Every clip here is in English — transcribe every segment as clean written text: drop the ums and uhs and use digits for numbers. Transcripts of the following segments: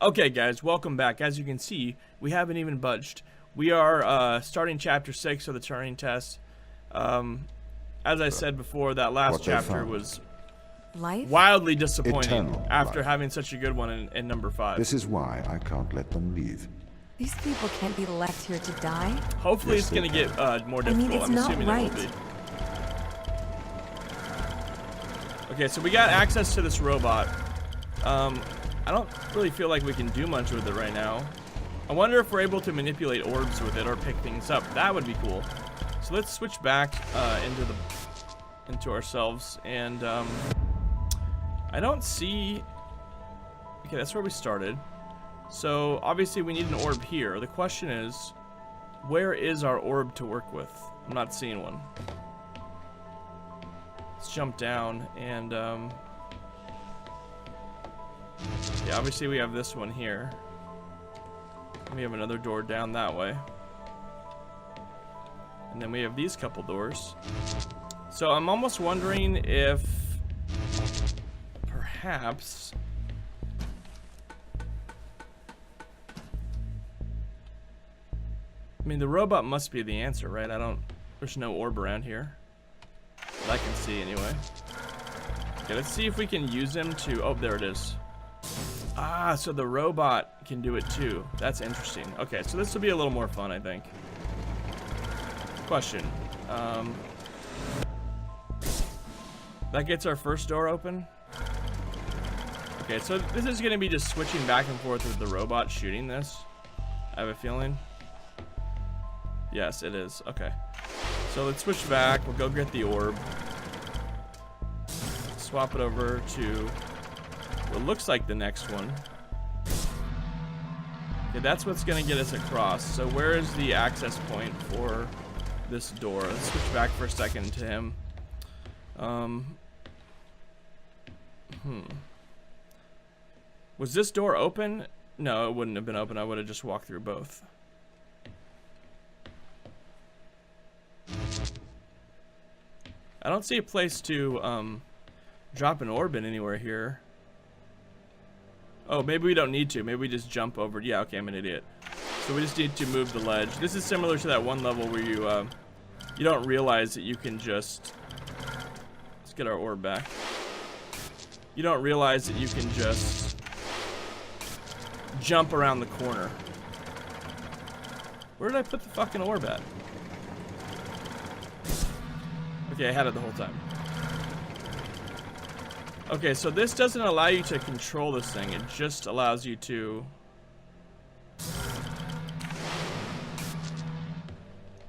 Okay guys, welcome back. As you can see, we haven't even budged. We are starting chapter 6 of the Turing Test. As I said before, that last chapter was wildly disappointing after having such a good one in number 5. This is why I can't let them leave. These people can't be left here to die. Hopefully it's going to get more difficult. it's I'm not assuming right. it will be. Okay, so we got access to this robot. I don't really feel like we can do much with it right now. I wonder if we're able to manipulate orbs with it or pick things up. That would be cool. So let's switch back into ourselves, and I don't see. Okay, that's where we started. So obviously we need an orb here. The question is, where is our orb to work with? I'm not seeing one. Let's jump down and yeah, obviously we have this one here. We have another door down that way. And then we have these couple doors. So I'm almost wondering if perhaps I mean, the robot must be the answer, right? There's no orb around here that I can see anyway. Okay, let's see if we can use him to, oh, there it is. Ah, so the robot can do it too. That's interesting. Okay, so this will be a little more fun, I think. Question. That gets our first door open. Okay, so this is going to be just switching back and forth with the robot shooting this. I have a feeling. Yes, it is. Okay. So let's switch back. We'll go get the orb. Swap it over to what looks like the next one. Okay, that's what's going to get us across. So where is the access point for this door? Let's switch back for a second to him. Was this door open? No, it wouldn't have been open. I would have just walked through both. I don't see a place to drop an orb in anywhere here. Oh, maybe we don't need to. Maybe we just jump over. Yeah, okay, I'm an idiot. So we just need to move the ledge. This is similar to that one level where you don't realize that you can just... Let's get our orb back. You don't realize that you can just jump around the corner. Where did I put the fucking orb at? Okay, I had it the whole time. Okay, so this doesn't allow you to control this thing. It just allows you to...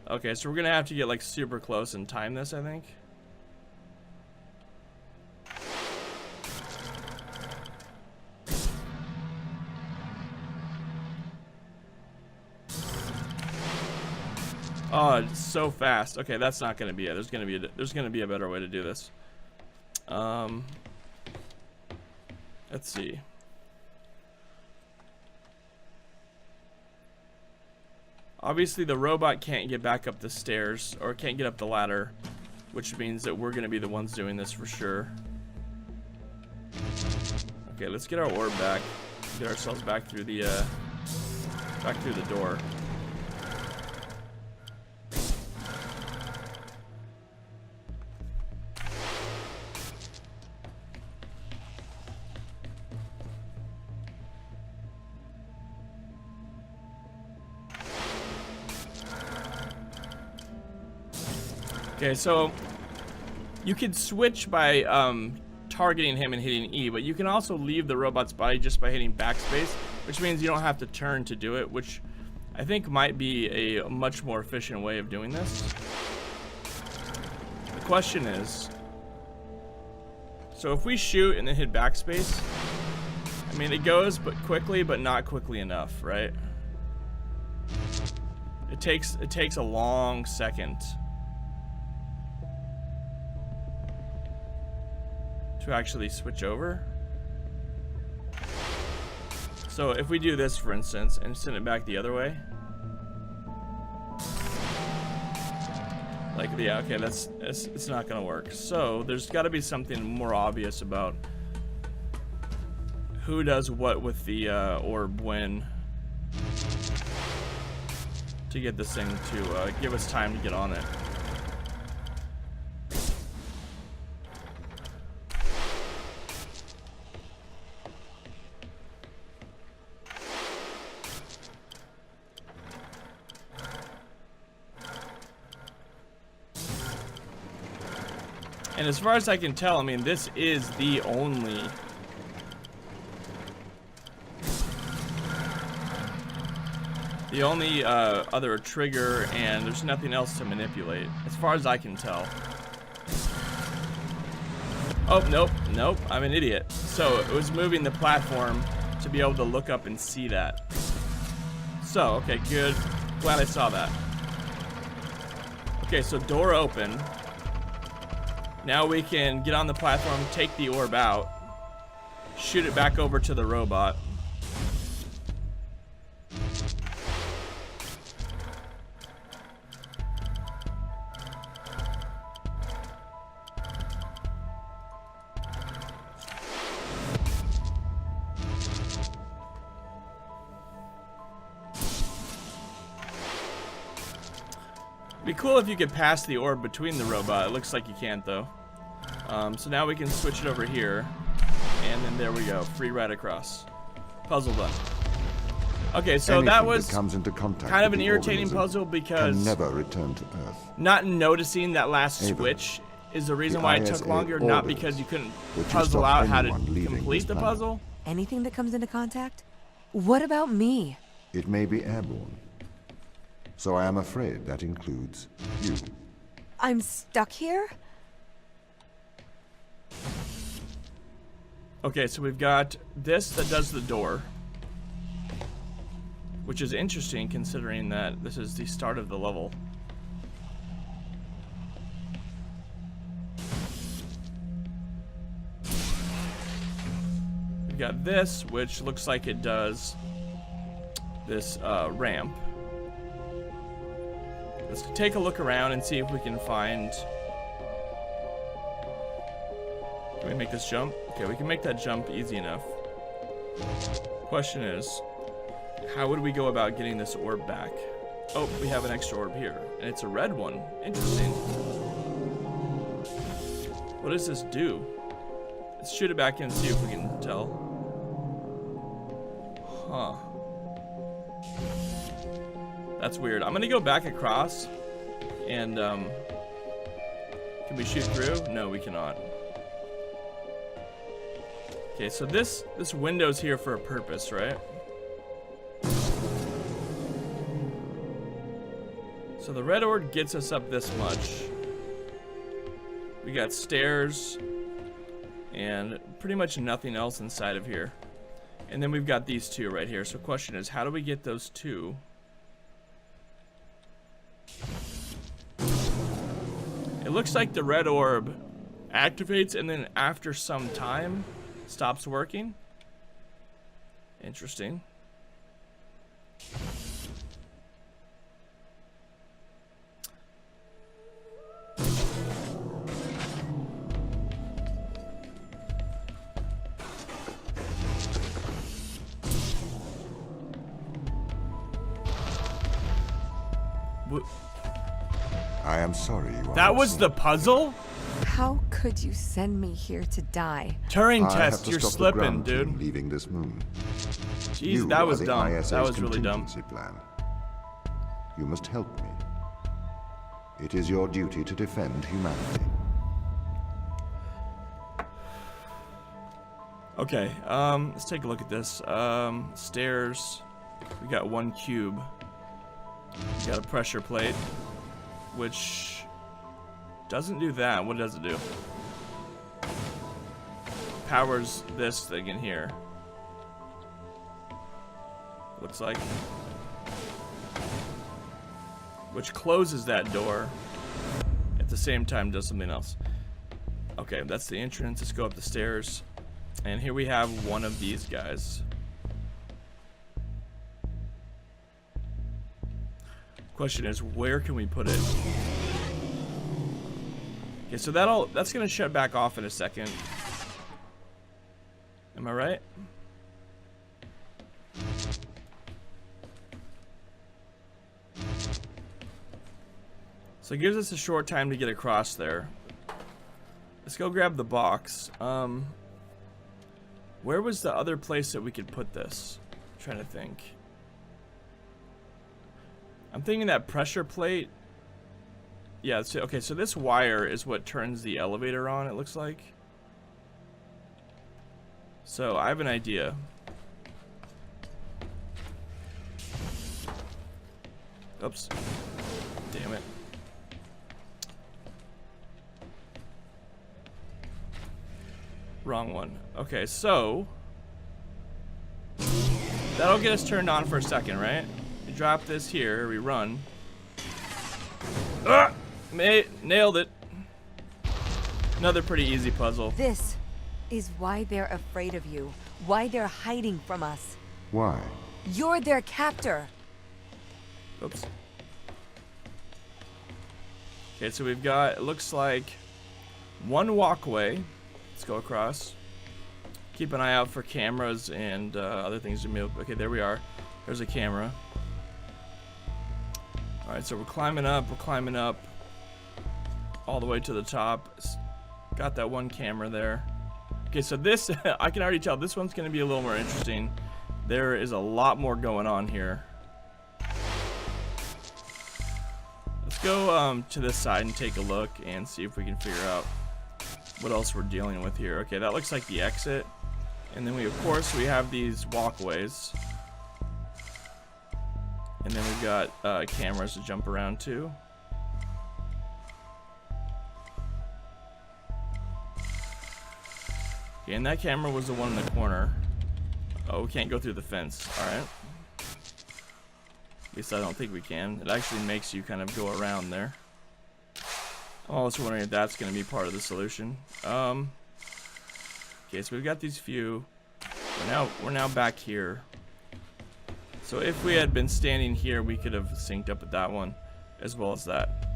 Okay, so we're gonna have to get like super close and time this, I think. Oh, it's so fast. Okay, that's not gonna be it. There's gonna be a better way to do this. Let's see. Obviously the robot can't get back up the stairs, or can't get up the ladder, which means that we're gonna be the ones doing this for sure. Okay, let's get our orb back. Get ourselves back through the door. Okay, so you can switch by targeting him and hitting E, but you can also leave the robot's body just by hitting backspace, which means you don't have to turn to do it, which I think might be a much more efficient way of doing this. The question is, so if we shoot and then hit backspace, I mean, it goes but quickly, but not quickly enough, right? It takes a long second to actually switch over. So if we do this, for instance, and send it back the other way, like, yeah, okay, it's not gonna work. So there's got to be something more obvious about who does what with the orb when to get this thing to give us time to get on it. And as far as I can tell, I mean, this is the only other trigger, and there's nothing else to manipulate, as far as I can tell. Oh, nope, I'm an idiot. So it was moving the platform to be able to look up and see that. So, okay, good. Glad I saw that. Okay, so door open. Now we can get on the platform, take the orb out, shoot it back over to the robot. It'd be cool if you could pass the orb between the robot. It looks like you can't, though. So now we can switch it over here, and then there we go, free ride across. Puzzle done. Okay, so Anything that was comes into contact kind of with an the irritating organism puzzle because can never return to Earth. not noticing that last Ava, switch is the reason the why it took ISA longer, not orders because you couldn't would you puzzle stop out how to anyone leaving complete this the planet? puzzle. Anything that comes into contact? What about me? It may be airborne. So I am afraid that includes you. I'm stuck here? Okay, so we've got this that does the door, which is interesting considering that this is the start of the level. We've got this, which looks like it does this ramp. Let's take a look around and see if we can find... Can we make this jump? Okay, we can make that jump easy enough. Question is, how would we go about getting this orb back? Oh, we have an extra orb here, and it's a red one. Interesting. What does this do? Let's shoot it back in and see if we can tell. Huh. That's weird. I'm gonna go back across, and can we shoot through? No, we cannot. Okay, so this window's here for a purpose, right? So the red orb gets us up this much. We got stairs and pretty much nothing else inside of here. And then we've got these two right here. So question is, how do we get those two? It looks like the red orb activates and then after some time stops working. Interesting. I am sorry you are That was absent. the puzzle? How could you send me here to die? Turing I have Test, to you're stop the slipping, ground team dude. leaving this moon. Jeez, You that are was the dumb. ISA's That was really dumb. contingency plan. You must help me. It is your duty to defend humanity. Okay, let's take a look at this. Stairs. We got one cube. We got a pressure plate, which doesn't do that. What does it do? Powers this thing in here. Looks like. Which closes that door. At the same time does something else. Okay, that's the entrance. Let's go up the stairs. And here we have one of these guys. Question is, where can we put it? Okay, so that's gonna shut back off in a second. Am I right? So it gives us a short time to get across there. Let's go grab the box. Where was the other place that we could put this? I'm trying to think. I'm thinking that pressure plate. Yeah, okay, so this wire is what turns the elevator on, it looks like. So I have an idea. Oops. Damn it. Wrong one. Okay, so that'll get us turned on for a second, right? We drop this here, we run. Ah! Nailed it. Another pretty easy puzzle. This is why they're afraid of you. Why they're hiding from us. Why? You're their captor. Oops. Okay, so we've got, it looks like, one walkway. Let's go across. Keep an eye out for cameras and other things to move. Okay, there we are. There's a camera. Alright, so we're climbing up all the way to the top. Got that one camera there. Okay, so this, I can already tell this one's going to be a little more interesting. There is a lot more going on here. Let's go to this side and take a look and see if we can figure out what else we're dealing with here. Okay, that looks like the exit. And then we, of course, we have these walkways. And then we've got cameras to jump around to. Okay, and that camera was the one in the corner. Oh, we can't go through the fence. Alright. At least I don't think we can. It actually makes you kind of go around there. I'm also wondering if that's going to be part of the solution. Okay, so we've got these few. We're now back here. So if we had been standing here, we could have synced up with that one, as well as that.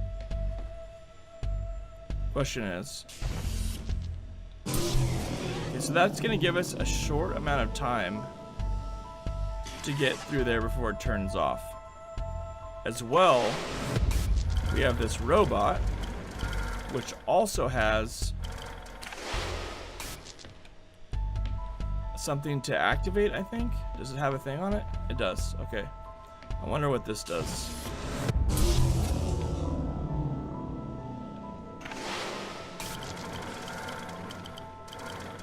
Question is, okay, so that's going to give us a short amount of time to get through there before it turns off. As well, we have this robot, which also has something to activate, I think. Does it have a thing on it? It does. Okay. I wonder what this does.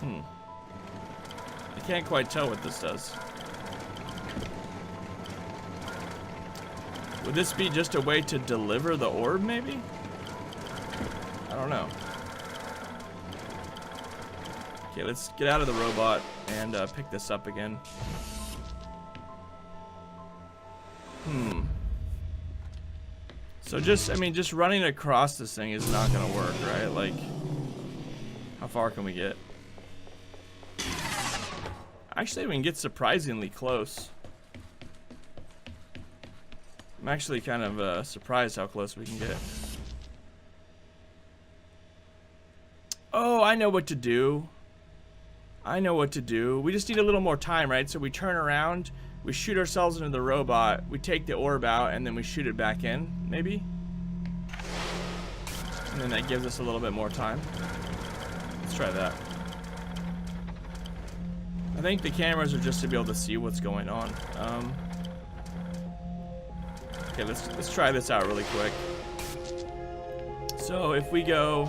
I can't quite tell what this does. Would this be just a way to deliver the orb, maybe? I don't know. Okay, let's get out of the robot and pick this up again. So just running across this thing is not gonna work, right? Like, how far can we get? Actually, we can get surprisingly close. I'm actually kind of surprised how close we can get. Oh, I know what to do. We just need a little more time, right? So we turn around, we shoot ourselves into the robot, we take the orb out, and then we shoot it back in, maybe? And then that gives us a little bit more time. Let's try that. I think the cameras are just to be able to see what's going on. Okay, let's try this out really quick. So if we go,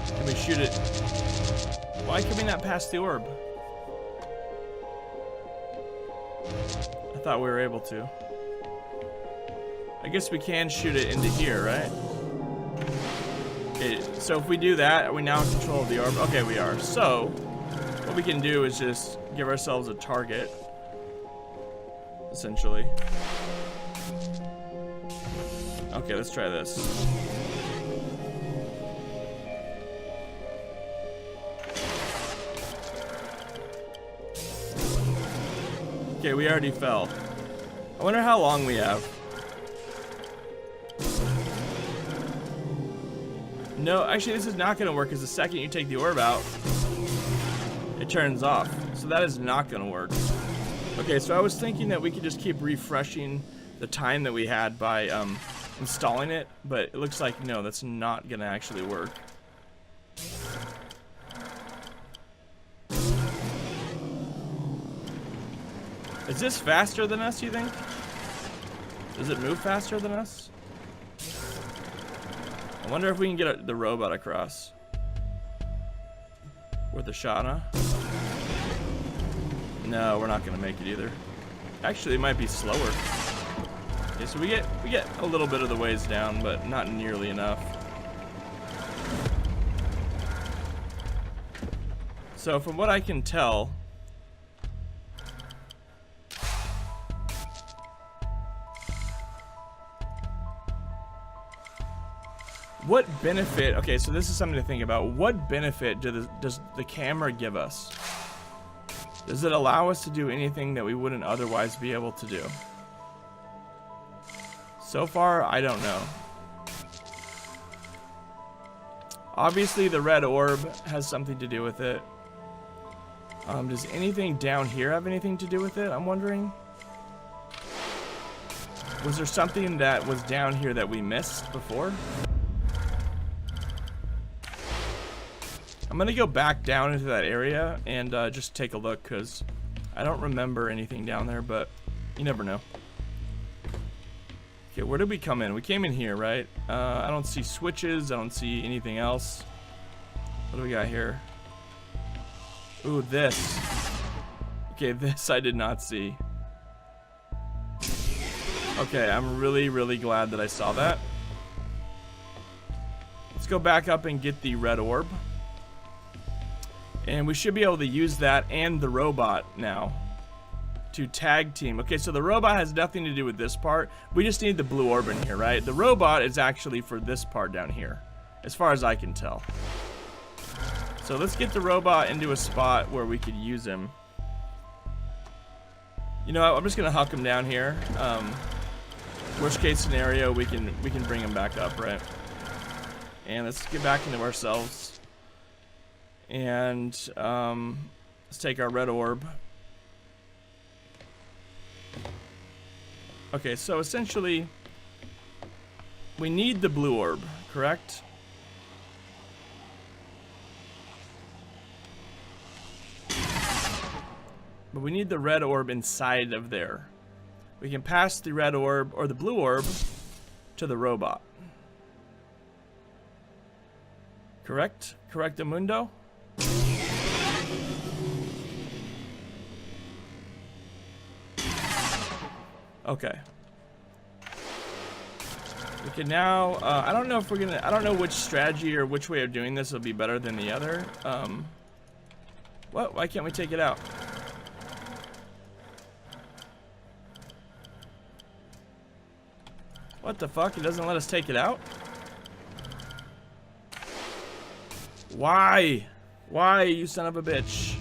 can we shoot it? Why can we not pass the orb? I thought we were able to. I guess we can shoot it into here, right? Okay, so if we do that, are we now in control of the orb? Okay, we are. So what we can do is just give ourselves a target, essentially. Okay, let's try this. Okay, we already fell. I wonder how long we have. No, actually this is not gonna work because the second you take the orb out, it turns off. So that is not gonna work. Okay, so I was thinking that we could just keep refreshing the time that we had by installing it, but it looks like no, that's not gonna actually work. Is this faster than us, you think? Does it move faster than us? I wonder if we can get the robot across. Worth a shot, huh? No, we're not gonna make it either. Actually, it might be slower. Okay, so we get a little bit of the ways down, but not nearly enough. So from what I can tell, what benefit, okay, so this is something to think about. What benefit does the camera give us? Does it allow us to do anything that we wouldn't otherwise be able to do? So far, I don't know. Obviously, the red orb has something to do with it. Does anything down here have anything to do with it? I'm wondering. Was there something that was down here that we missed before? I'm gonna go back down into that area and just take a look, because I don't remember anything down there, but you never know. Okay, where did we come in? We came in here, right? I don't see switches. I don't see anything else. What do we got here? Ooh, this. Okay, this I did not see. Okay, I'm really, really glad that I saw that. Let's go back up and get the red orb. And we should be able to use that and the robot now to tag team. Okay, so the robot has nothing to do with this part. We just need the blue orb in here, right? The robot is actually for this part down here, as far as I can tell. So let's get the robot into a spot where we could use him. You know what? I'm just gonna huck him down here. Worst case scenario, we can bring him back up, right? And let's get back into ourselves. And let's take our red orb. Okay, so essentially, we need the blue orb, correct? But we need the red orb inside of there. We can pass the red orb, or the blue orb, to the robot. Correct? Correctamundo? Okay. We can now, I don't know if we're gonna, I don't know which strategy or which way of doing this will be better than the other. What? Why can't we take it out? What the fuck? It doesn't let us take it out? Why? Why, you son of a bitch?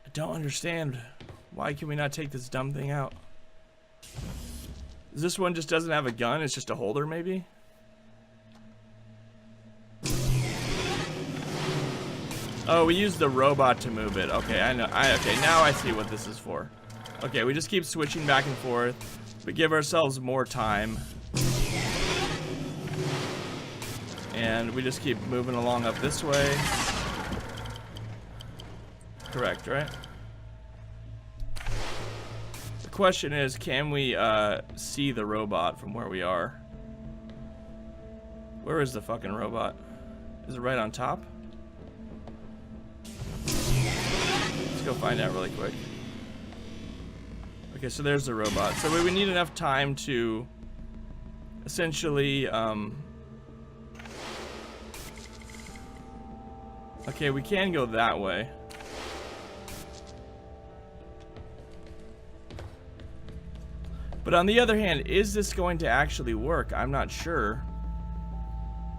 I don't understand. Why can we not take this dumb thing out? This one just doesn't have a gun, it's just a holder maybe? Oh, we used the robot to move it. Okay, I know. Okay, now I see what this is for. Okay, we just keep switching back and forth. We give ourselves more time. And we just keep moving along up this way. Correct, right? The question is, can we see the robot from where we are? Where is the fucking robot? Is it right on top? Let's go find out really quick. Okay, so there's the robot. So we need enough time to essentially, okay, we can go that way. But on the other hand, is this going to actually work? I'm not sure.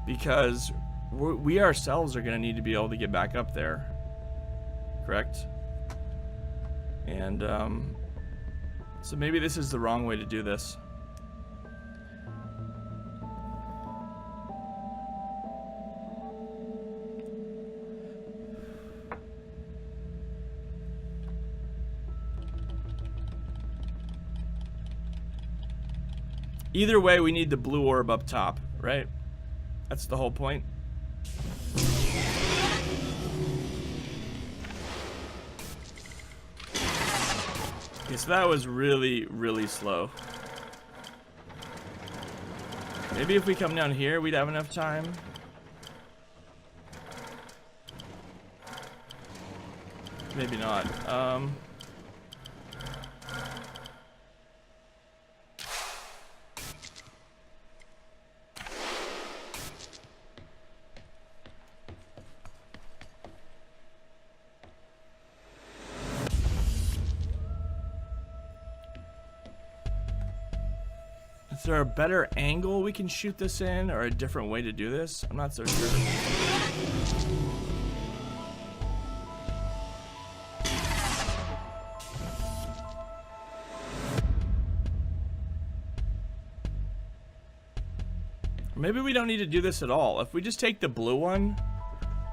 Because we ourselves are going to need to be able to get back up there. Correct? And, so maybe this is the wrong way to do this. Either way, we need the blue orb up top, right? That's the whole point. Okay, so that was really, really slow. Maybe if we come down here, we'd have enough time. Maybe not. Is there a better angle we can shoot this in, or a different way to do this? I'm not so sure. Maybe we don't need to do this at all. If we just take the blue one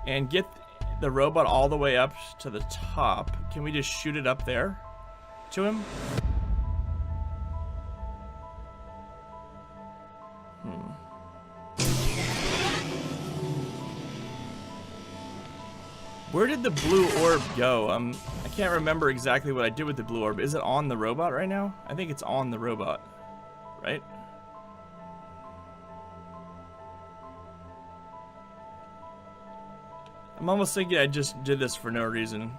and get the robot all the way up to the top, can we just shoot it up there to him? Where did the blue orb go? I can't remember exactly what I did with the blue orb. Is it on the robot right now? I think it's on the robot, right? I'm almost thinking I just did this for no reason.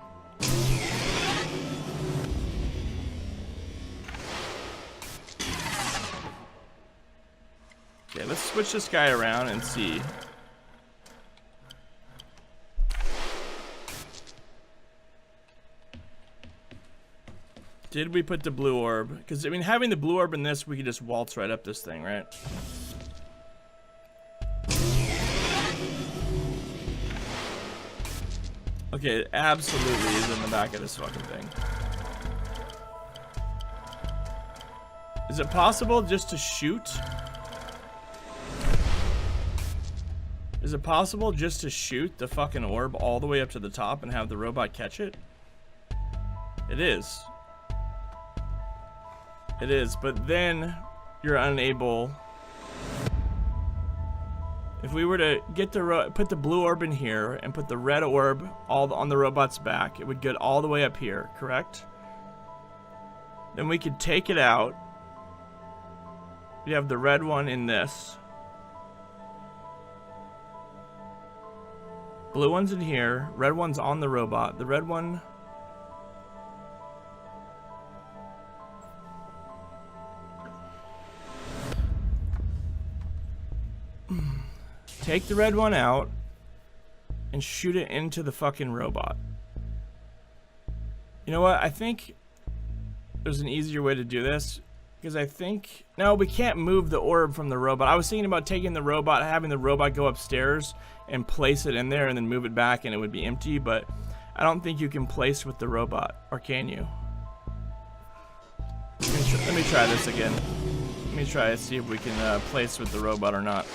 Okay, let's switch this guy around and see. Did we put the blue orb? Because, I mean, having the blue orb in this, we could just waltz right up this thing, right? Okay, it absolutely is in the back of this fucking thing. Is it possible just to shoot? Is it possible just to shoot the fucking orb all the way up to the top and have the robot catch it? It is. It is, but then you're unable. If we were to get the put the blue orb in here and put the red orb all on the robot's back, it would get all the way up here, correct? Then we could take it out. We have the red one in this. Blue one's in here. Red one's on the robot. The red one. Take the red one out and shoot it into the fucking robot. You know what? I think there's an easier way to do this. Because I think... No, we can't move the orb from the robot. I was thinking about taking the robot, having the robot go upstairs and place it in there and then move it back and it would be empty. But I don't think you can place with the robot. Or can you? Let me try this again. Let me try to see if we can place with the robot or not.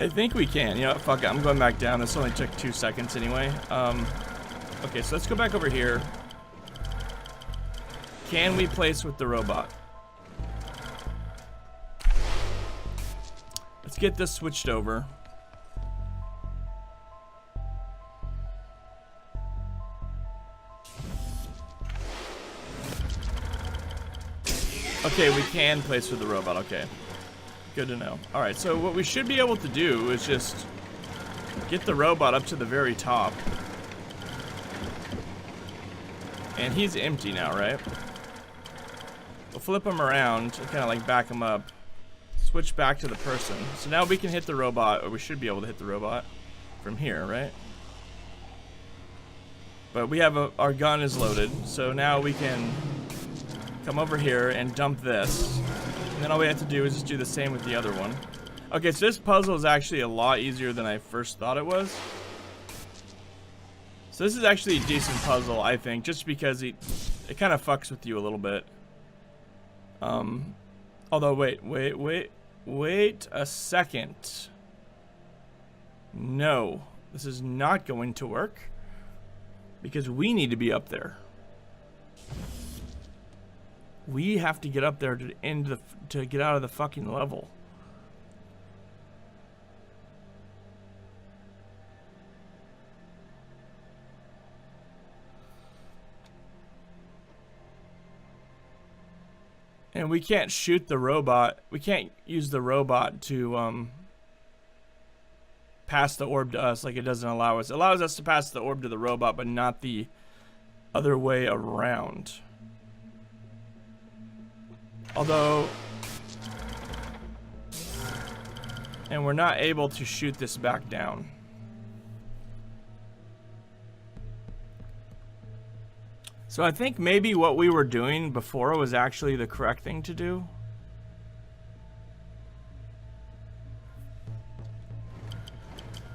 I think we can. You know what? Fuck it. I'm going back down. This only took 2 seconds anyway. Okay, so let's go back over here. Can we place with the robot? Let's get this switched over. Okay, we can place with the robot. Okay. Good to know. Alright, so what we should be able to do is just get the robot up to the very top. And he's empty now, right? We'll flip him around to kind of like back him up. Switch back to the person. So now we can hit the robot, or we should be able to hit the robot from here, right? But we have our gun is loaded, so now we can come over here and dump this. And then all we have to do is just do the same with the other one. Okay, so this puzzle is actually a lot easier than I first thought it was. So this is actually a decent puzzle, I think, just because it kind of fucks with you a little bit. Although, wait a second. No, this is not going to work because we need to be up there. We have to get up there to to get out of the fucking level. And we can't shoot the robot. We can't use the robot to pass the orb to us. Like, it doesn't allow us. It allows us to pass the orb to the robot, but not the other way around. Although, and we're not able to shoot this back down. So I think maybe what we were doing before was actually the correct thing to do.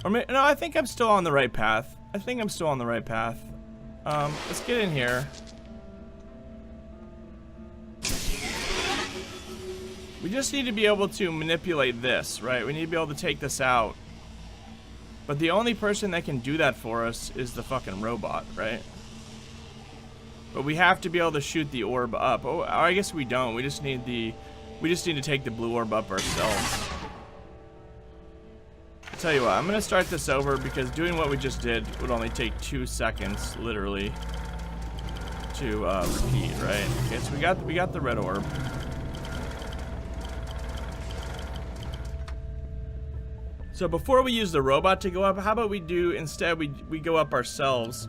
Or no, I think I'm still on the right path. I think I'm still on the right path. Let's get in here. We just need to be able to manipulate this, right? We need to be able to take this out. But the only person that can do that for us is the fucking robot, right? But we have to be able to shoot the orb up. Oh, I guess we don't. We just need to take the blue orb up ourselves. I'll tell you what, I'm gonna start this over because doing what we just did would only take 2 seconds, literally, to repeat, right? Okay, so we got the red orb. So before we use the robot to go up, how about we do instead we go up ourselves,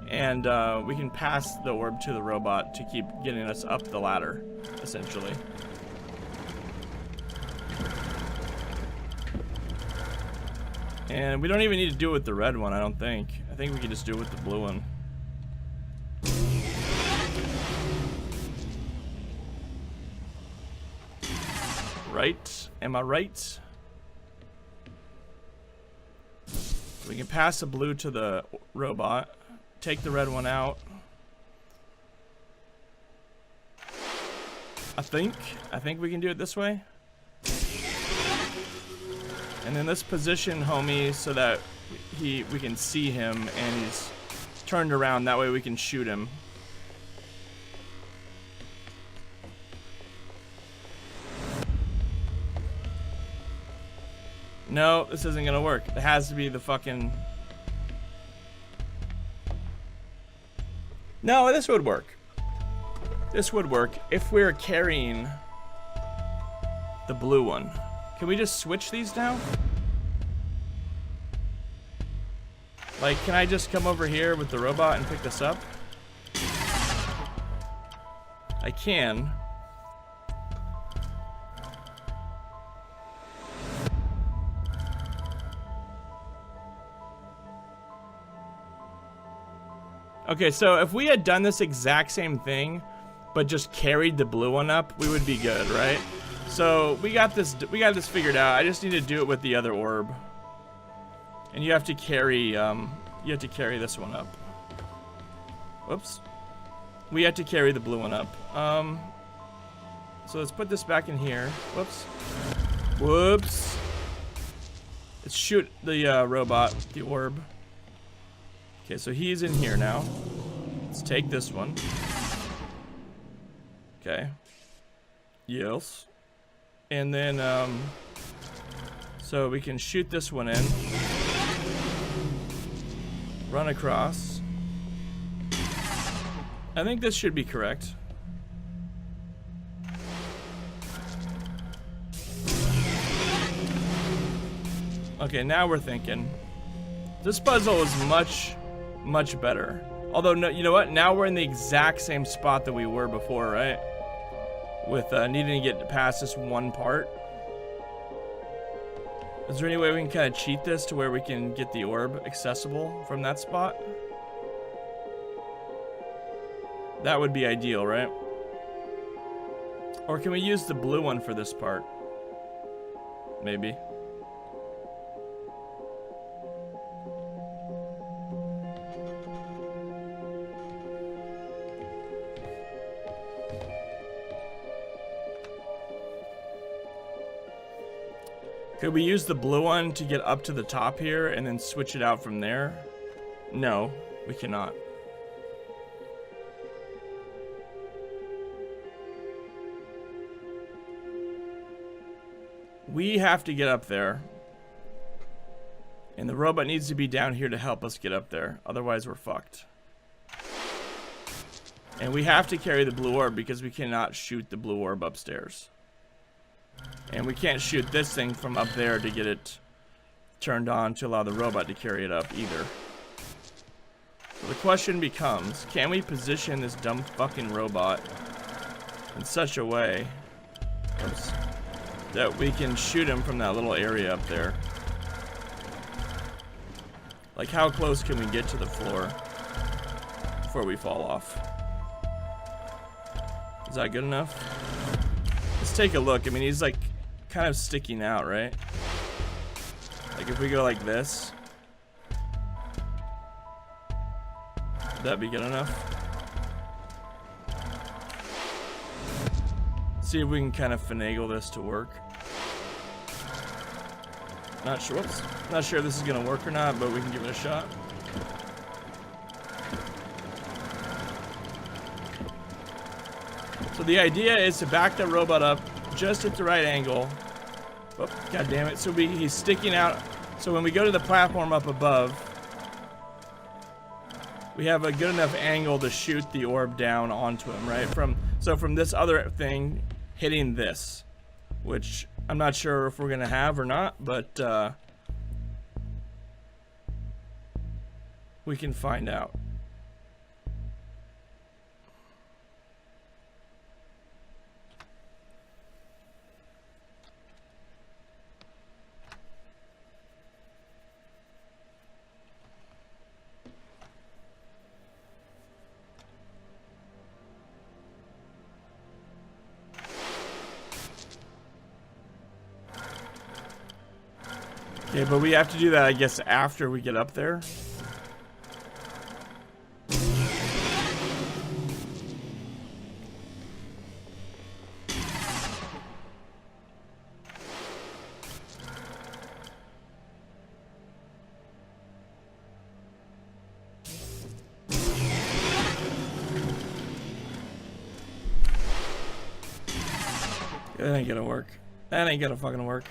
and we can pass the orb to the robot to keep getting us up the ladder, essentially. And we don't even need to do it with the red one, I don't think. I think we can just do it with the blue one. Right? Am I right? We can pass the blue to the robot. Take the red one out. I think we can do it this way. And then let's position homie so that we can see him and he's turned around. That way we can shoot him. No, this isn't gonna work. It has to be the fucking... No, this would work. This would work if we're carrying the blue one. Can we just switch these now? Like, can I just come over here with the robot and pick this up? I can. Okay, so if we had done this exact same thing, but just carried the blue one up, we would be good, right? So we got this figured out. I just need to do it with the other orb. And you have to carry this one up. Whoops. We have to carry the blue one up. So let's put this back in here. Whoops. Whoops. Let's shoot the robot, the orb. Okay, so he's in here now. Let's take this one. Okay. Yes. And then, so we can shoot this one in. Run across. I think this should be correct. Okay, now we're thinking. This puzzle is much better. Although, no, you know what? Now we're in the exact same spot that we were before, right? With needing to get past this one part. Is there any way we can kind of cheat this to where we can get the orb accessible from that spot? That would be ideal, right? Or can we use the blue one for this part? Maybe. Could we use the blue one to get up to the top here and then switch it out from there? No, we cannot. we have to get up there. And the robot needs to be down here to help us get up there. Otherwise, we're fucked. And we have to carry the blue orb because we cannot shoot the blue orb upstairs. And we can't shoot this thing from up there to get it turned on to allow the robot to carry it up either. So the question becomes, can we position this dumb fucking robot in such a way that we can shoot him from that little area up there? Like, how close can we get to the floor before we fall off? Is that good enough? Let's take a look. I mean, he's like kind of sticking out, right? Like if we go like this, would that be good enough? See if we can kind of finagle this to work. Not sure. Whoops. Not sure if this is gonna work or not, but we can give it a shot. So the idea is to back the robot up just at the right angle. Oh, God damn it. So he's sticking out. So when we go to the platform up above, we have a good enough angle to shoot the orb down onto him, right? From this other thing hitting this, which I'm not sure if we're gonna have or not, but we can find out. Okay, but we have to do that, I guess, after we get up there. That ain't gonna work. That ain't gonna fucking work.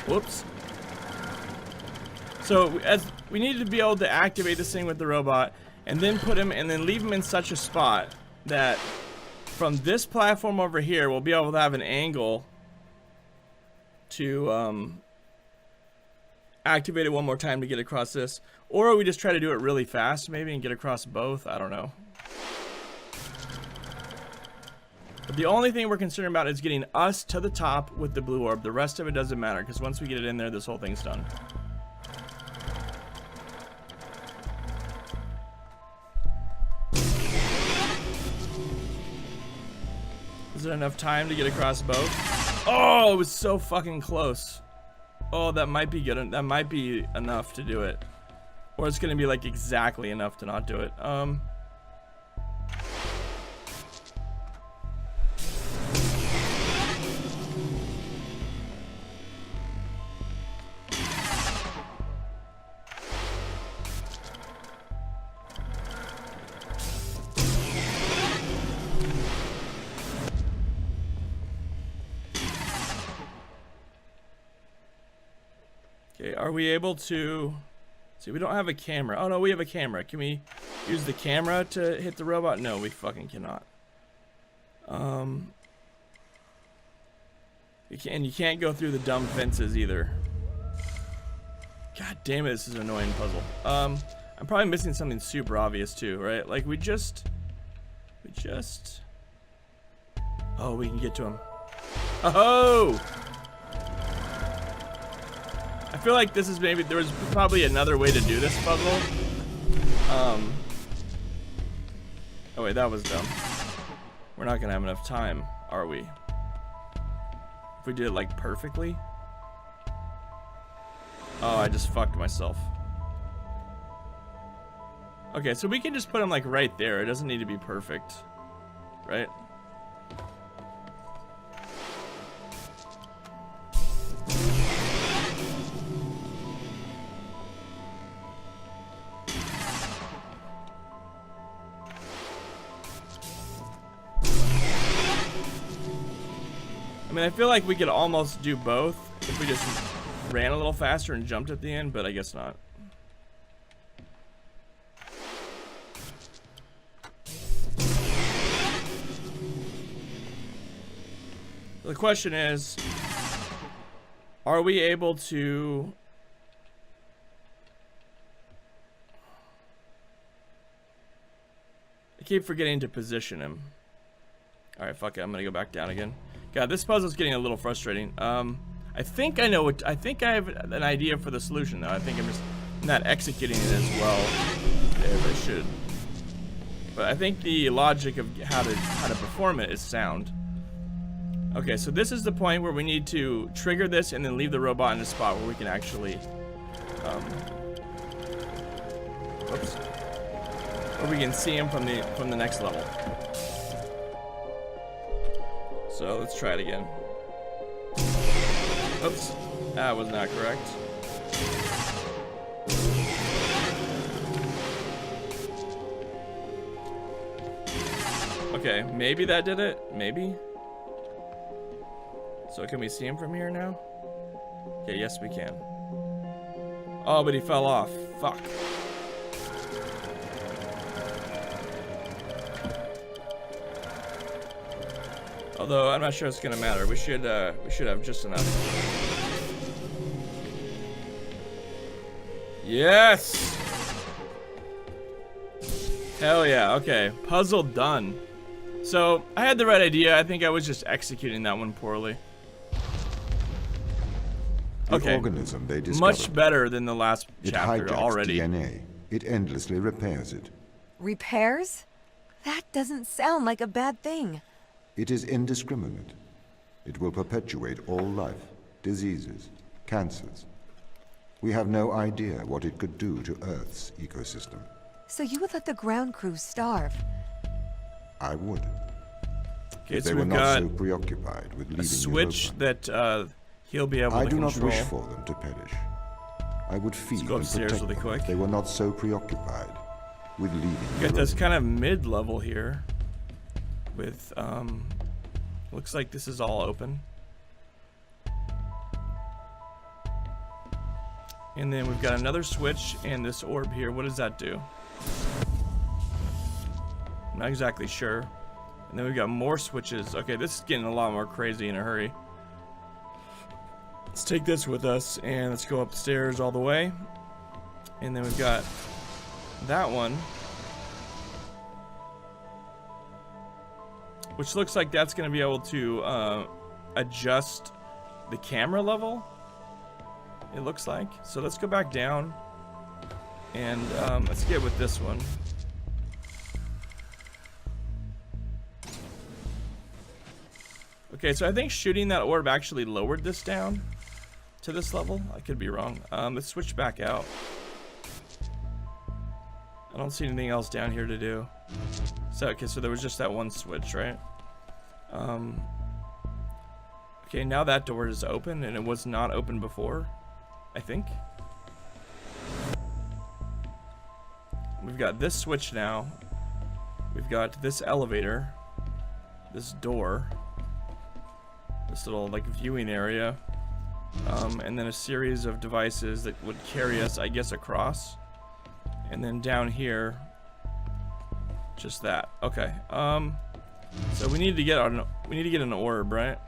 Whoops. So as we need to be able to activate this thing with the robot and then put him and then leave him in such a spot that from this platform over here we'll be able to have an angle to activate it one more time to get across this, or we just try to do it really fast maybe and get across both. I don't know. But the only thing we're concerned about is getting us to the top with the blue orb. The rest of it doesn't matter, because once we get it in there, this whole thing's done. Is it enough time to get across both? Oh, it was so fucking close. Oh, that might be good. That might be enough to do it. Or it's gonna be like exactly enough to not do it. Okay, are we able to... See, we don't have a camera. Oh, no, we have a camera. Can we use the camera to hit the robot? No, we fucking cannot. You can't go through the dumb fences either. God damn it, this is an annoying puzzle. I'm probably missing something super obvious too, right? Like we just... Oh, we can get to him. Oh! I feel like this is maybe, there was probably another way to do this puzzle. Oh wait, that was dumb. We're not gonna have enough time, are we? If we did it like perfectly? Oh, I just fucked myself. Okay, so we can just put him like right there. It doesn't need to be perfect, right? mean, I feel like we could almost do both if we just ran a little faster and jumped at the end, but I guess not. The question is, are we able to... I keep forgetting to position him. Alright, fuck it, I'm gonna go back down again. God, this puzzle's getting a little frustrating. I think I know what... I think I have an idea for the solution, though. I think I'm just not executing it as well as I should. But I think the logic of how to perform it is sound. Okay, so this is the point where we need to trigger this and then leave the robot in a spot where we can actually... Oops. Where we can see him from the next level. So let's try it again. Oops, that was not correct. Okay, maybe that did it. Maybe. So can we see him from here now? Okay, yes we can. Oh, but he fell off. Fuck. Although I'm not sure it's gonna matter. We should have just enough. Yes! Hell yeah, okay. Puzzle done. So, I had the right idea. I think I was just executing that one poorly. The organism they discovered. Much better than the last chapter It hijacks already. DNA. It endlessly repairs it. Repairs? That doesn't sound like a bad thing. It is indiscriminate. It will perpetuate all life, diseases, cancers. We have no idea what it could do to Earth's ecosystem. So you would let the ground crew starve? I would. Okay, If they so were we've not got so preoccupied with leaving a switch Europa. that he'll be able to I do control. not wish for them to perish. I would feed go and upstairs protect really them quick. if they were not so preoccupied with leaving Got Europa. this kind of mid-level here with looks like this is all open. And then we've got another switch and this orb here. What does that do? I'm not exactly sure. And then we've got more switches. Okay, this is getting a lot more crazy in a hurry. Let's take this with us and let's go upstairs all the way. And then we've got that one, which looks like that's going to be able to adjust the camera level, it looks like. So let's go back down and let's get with this one. Okay, so I think shooting that orb actually lowered this down to this level. I could be wrong. Let's switch back out. I don't see anything else down here to do. So, okay, so there was just that one switch, right? Okay, now that door is open, and it was not open before, I think. We've got this switch now. We've got this elevator, this door, this little, like, viewing area, and then a series of devices that would carry us, I guess, across. And then down here, just that. Okay. So we need to get an orb, right?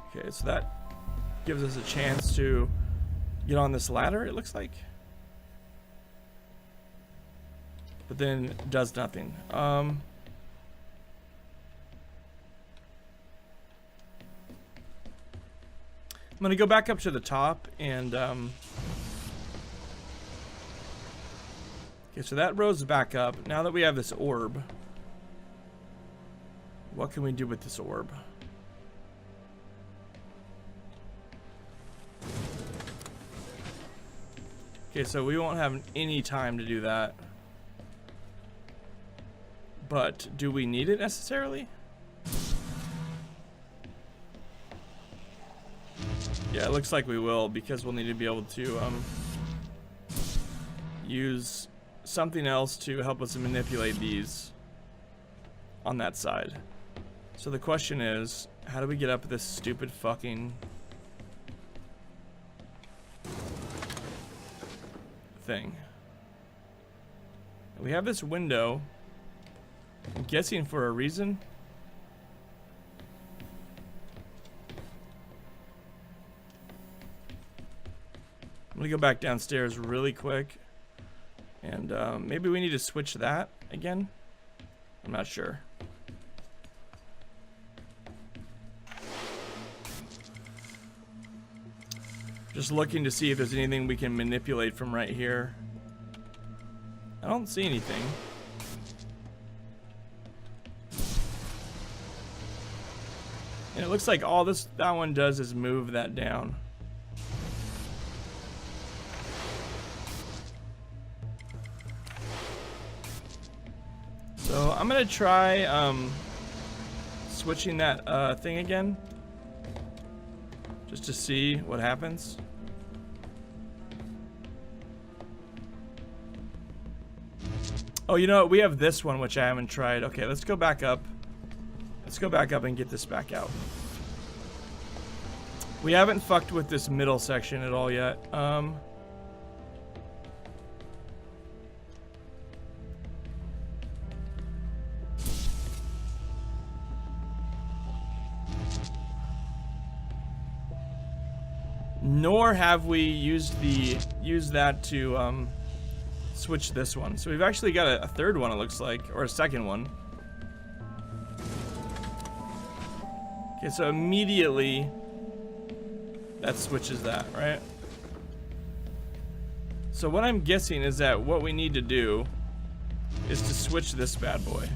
Okay, so that gives us a chance to get on this ladder, it looks like. But then does nothing. I'm gonna go back up to the top and okay, so that rose back up. Now that we have this orb, what can we do with this orb? Okay, so we won't have any time to do that. But do we need it necessarily? Yeah, it looks like we will, because we'll need to be able to use something else to help us manipulate these on that side. So the question is, how do we get up this stupid fucking thing? We have this window. I'm guessing for a reason. I'm gonna go back downstairs really quick. And maybe we need to switch that again. I'm not sure. Just looking to see if there's anything we can manipulate from right here. I don't see anything. And it looks like all that one does is move that down. So I'm gonna try switching that thing again, just to see what happens. Oh, you know what? We have this one, which I haven't tried. Okay, let's go back up. Let's go back up and get this back out. We haven't fucked with this middle section at all yet. Nor have we used that to switch this one. So we've actually got a third one, it looks like, or a second one. Okay, so immediately that switches that, right? So what I'm guessing is that what we need to do is to switch this bad boy.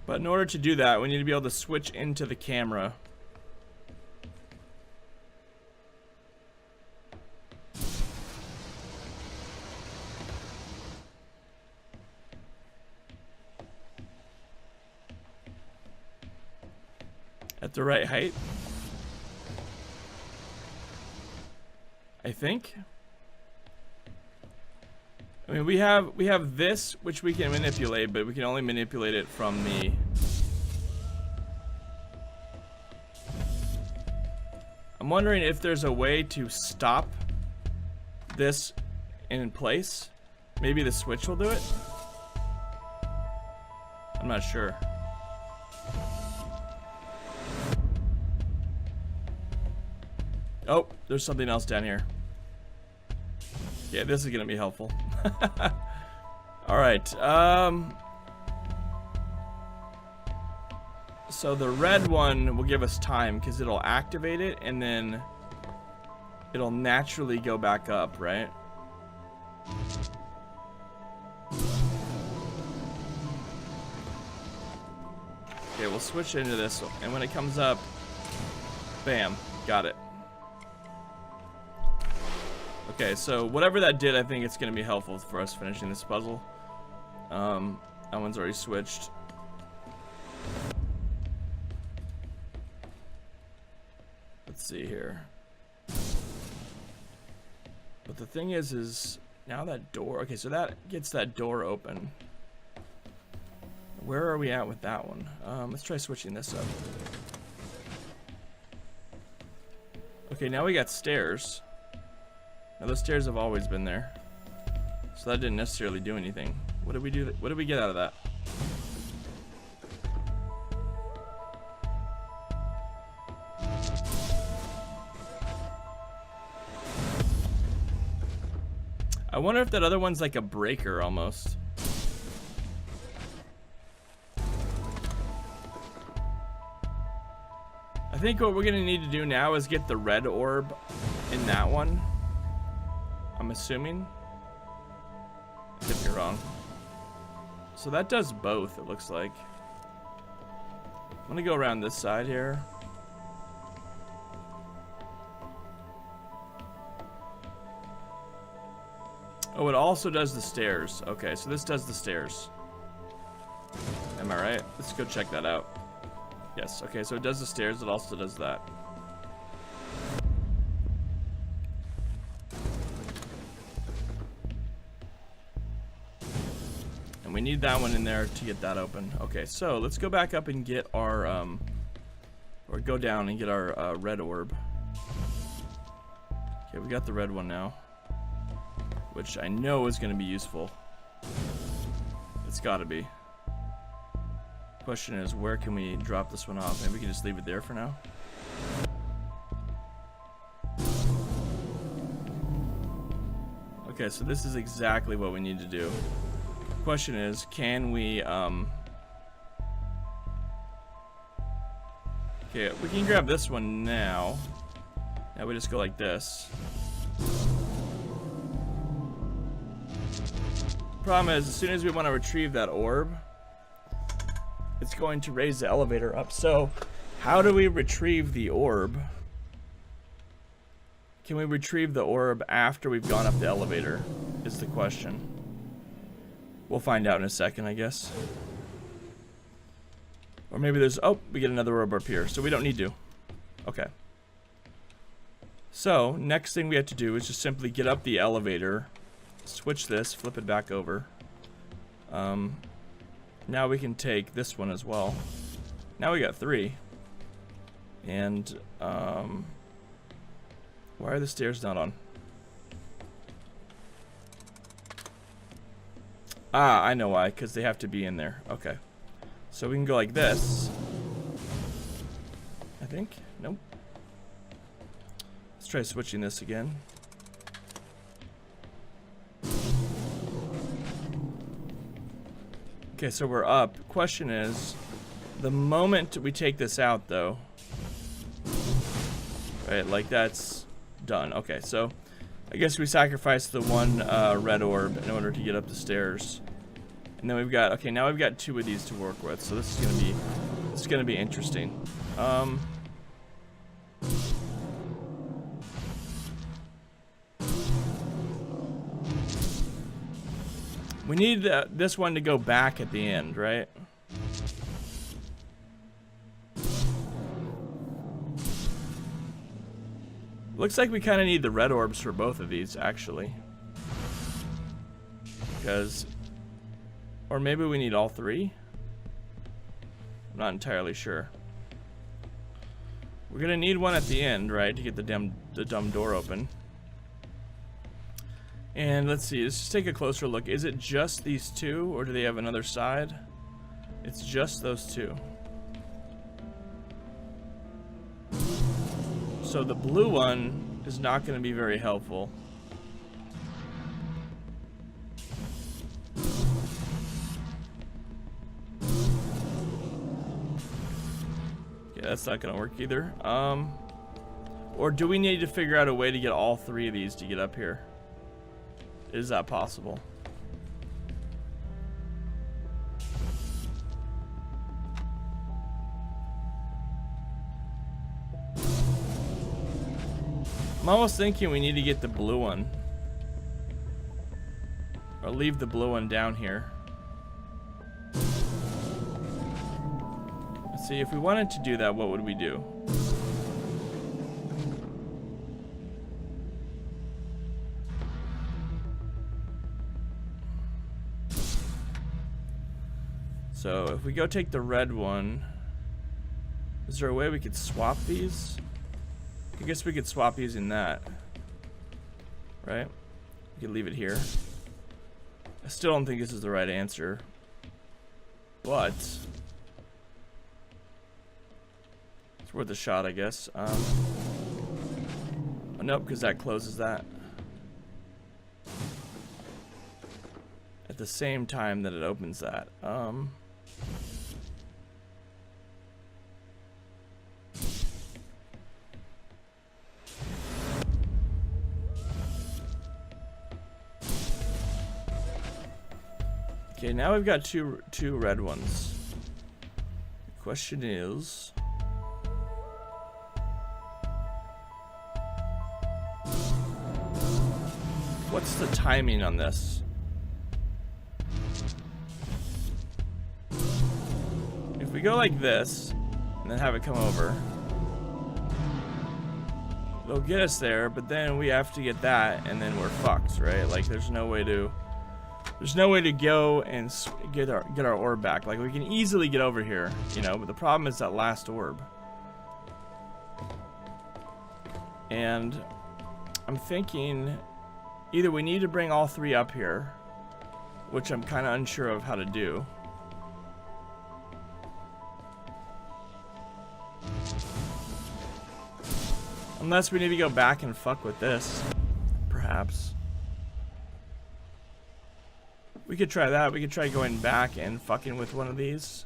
But in order to do that, we need to be able to switch into the camera. At the right height, I think. I mean, we have this, which we can manipulate, but we can only manipulate it from the... I'm wondering if there's a way to stop this in place. Maybe the switch will do it. I'm not sure. Oh, there's something else down here. Yeah, this is gonna be helpful. All right. So the red one will give us time because it'll activate it and then it'll naturally go back up, right? Okay, we'll switch into this, and when it comes up, bam, got it. Okay, so whatever that did, I think it's going to be helpful for us finishing this puzzle. That one's already switched. Let's see here. But the thing is now that door... Okay, so that gets that door open. Where are we at with that one? Let's try switching this up. Okay, now we got stairs. Now those stairs have always been there, so that didn't necessarily do anything. What did we do? What did we get out of that? I wonder if that other one's like a breaker almost. I think what we're gonna need to do now is get the red orb in that one. I'm assuming. Could be wrong. So that does both, it looks like. I'm gonna go around this side here. Oh, it also does the stairs. Okay, so this does the stairs. Am I right? Let's go check that out. Yes, okay, so it does the stairs, it also does that. we need that one in there to get that open. Okay, so let's go back up and get our, or go down and get our red orb. Okay, we got the red one now, which I know is going to be useful. It's got to be. Question is, where can we drop this one off? Maybe we can just leave it there for now. Okay, so this is exactly what we need to do. Question is, can we, okay, we can grab this one now. Now we just go like this. Problem is, as soon as we want to retrieve that orb, it's going to raise the elevator up. So, how do we retrieve the orb? Can we retrieve the orb after we've gone up the elevator, is the question. We'll find out in a second, I guess. Or maybe there's, oh, we get another orb up here, so we don't need to. Okay. So, next thing we have to do is just simply get up the elevator, switch this, flip it back over. Now we can take this one as well. Now we got 3. And, why are the stairs not on? Ah, I know why, because they have to be in there. Okay. So we can go like this. I think. Nope. Let's try switching this again. Okay, so we're up. Question is, the moment we take this out, though, right, like that's done. Okay, so I guess we sacrificed the one red orb in order to get up the stairs, and then we've got, okay, now we've got 2 of these to work with. So this is gonna be interesting. We need this one to go back at the end, right? Looks like we kind of need the red orbs for both of these, actually. Because, or maybe we need all 3? I'm not entirely sure. We're gonna need one at the end, right, to get the dumb door open. And let's see, let's just take a closer look. Is it just these 2, or do they have another side? It's just those 2. So the blue one is not going to be very helpful. Yeah, that's not going to work either. Or do we need to figure out a way to get all 3 of these to get up here? Is that possible? I'm almost thinking we need to get the blue one. Or leave the blue one down here. Let's see, if we wanted to do that, what would we do? So if we go take the red one, is there a way we could swap these? I guess we could swap using that, right? We could leave it here. I still don't think this is the right answer, but it's worth a shot, I guess. Oh, nope, because that closes that at the same time that it opens that. Okay, now we've got two red ones. The question is, what's the timing on this? If we go like this and then have it come over, it'll get us there, but then we have to get that and then we're fucked, right? Like there's no way to There's no way to go and get our orb back. Like, we can easily get over here, you know, but the problem is that last orb. And I'm thinking either we need to bring all 3 up here, which I'm kind of unsure of how to do. Unless we need to go back and fuck with this, perhaps. We could try that. We could try going back and fucking with one of these.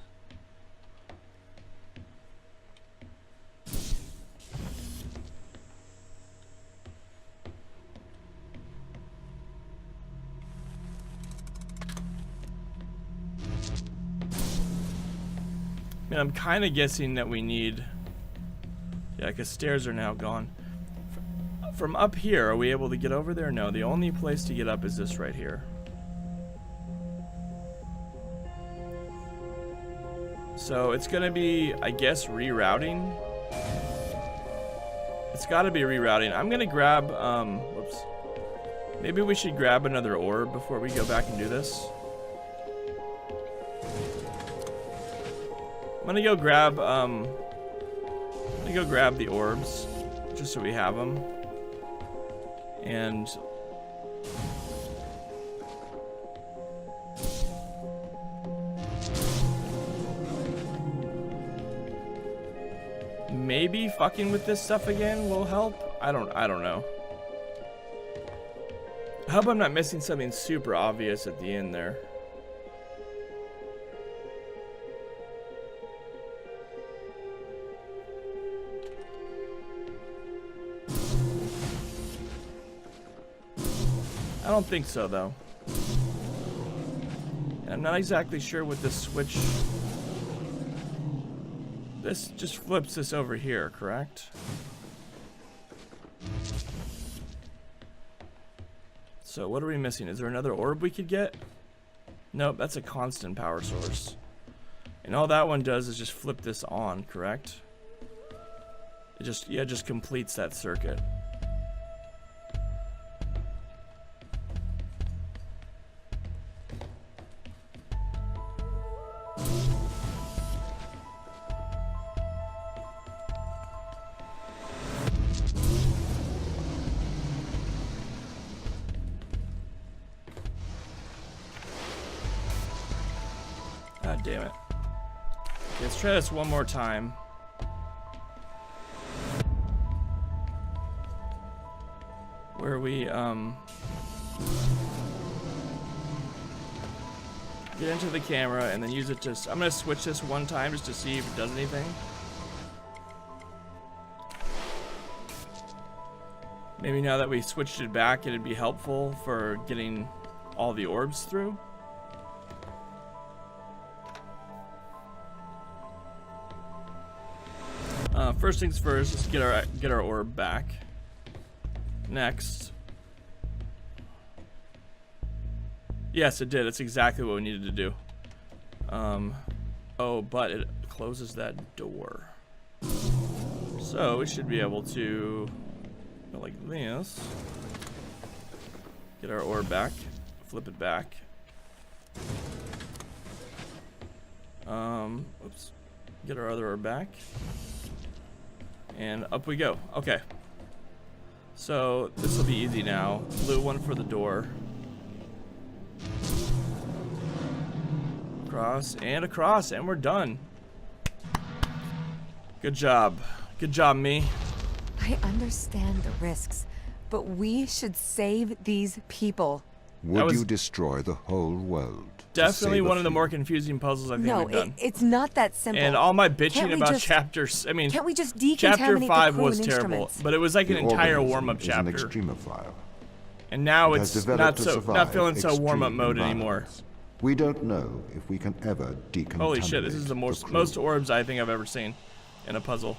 I mean, I'm kind of guessing that we need... Yeah, because stairs are now gone. From up here, are we able to get over there? No, the only place to get up is this right here. So it's gonna be, I guess, rerouting. It's gotta be rerouting. I'm gonna grab, whoops. Maybe we should grab another orb before we go back and do this. I'm gonna go grab, the orbs, just so we have them. And maybe fucking with this stuff again will help. I don't know. I hope I'm not missing something super obvious at the end there. I don't think so, though. And I'm not exactly sure what this switch... This just flips this over here, correct? So what are we missing? Is there another orb we could get? Nope, that's a constant power source. And all that one does is just flip this on, correct? It just, yeah, just completes that circuit. God damn it. Okay, let's try this one more time. Where we, get into the camera and then use it to... I'm gonna switch this one time just to see if it does anything. Maybe now that we switched it back, it'd be helpful for getting all the orbs through. First things first, let's get our orb back. Next. Yes, it did. It's exactly what we needed to do. Oh, but it closes that door. So we should be able to go like this. Get our orb back. Flip it back. Oops. Get our other orb back. And up we go. Okay. So this will be easy now. Blue one for the door. Across and across, and we're done. Good job. Good job, me. I understand the risks, but we should save these people. Would you destroy the whole world? Definitely one of the more confusing puzzles I think we've done. No, it's not that simple. And all my bitching about chapters, I mean, can't we just chapter decontaminate 5 the crew was and terrible, instruments? but it was like an entire warm-up An chapter. extremophile. And now It it's has not developed to not feeling so survive warm-up extreme mode anymore. environments. We don't know if we can ever decontaminate. Holy shit, this is the most orbs I think I've ever seen in a puzzle.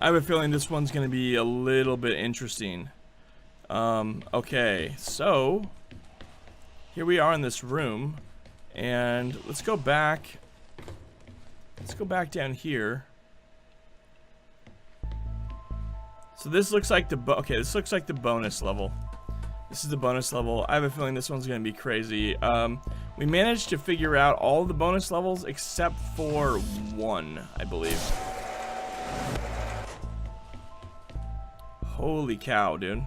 I have a feeling this one's going to be a little bit interesting. Okay, so here we are in this room, and let's go back. Let's go back down here. So this looks like the okay, this looks like the bonus level. This is the bonus level. I have a feeling this one's gonna be crazy. We managed to figure out all the bonus levels except for one, I believe. Holy cow, dude.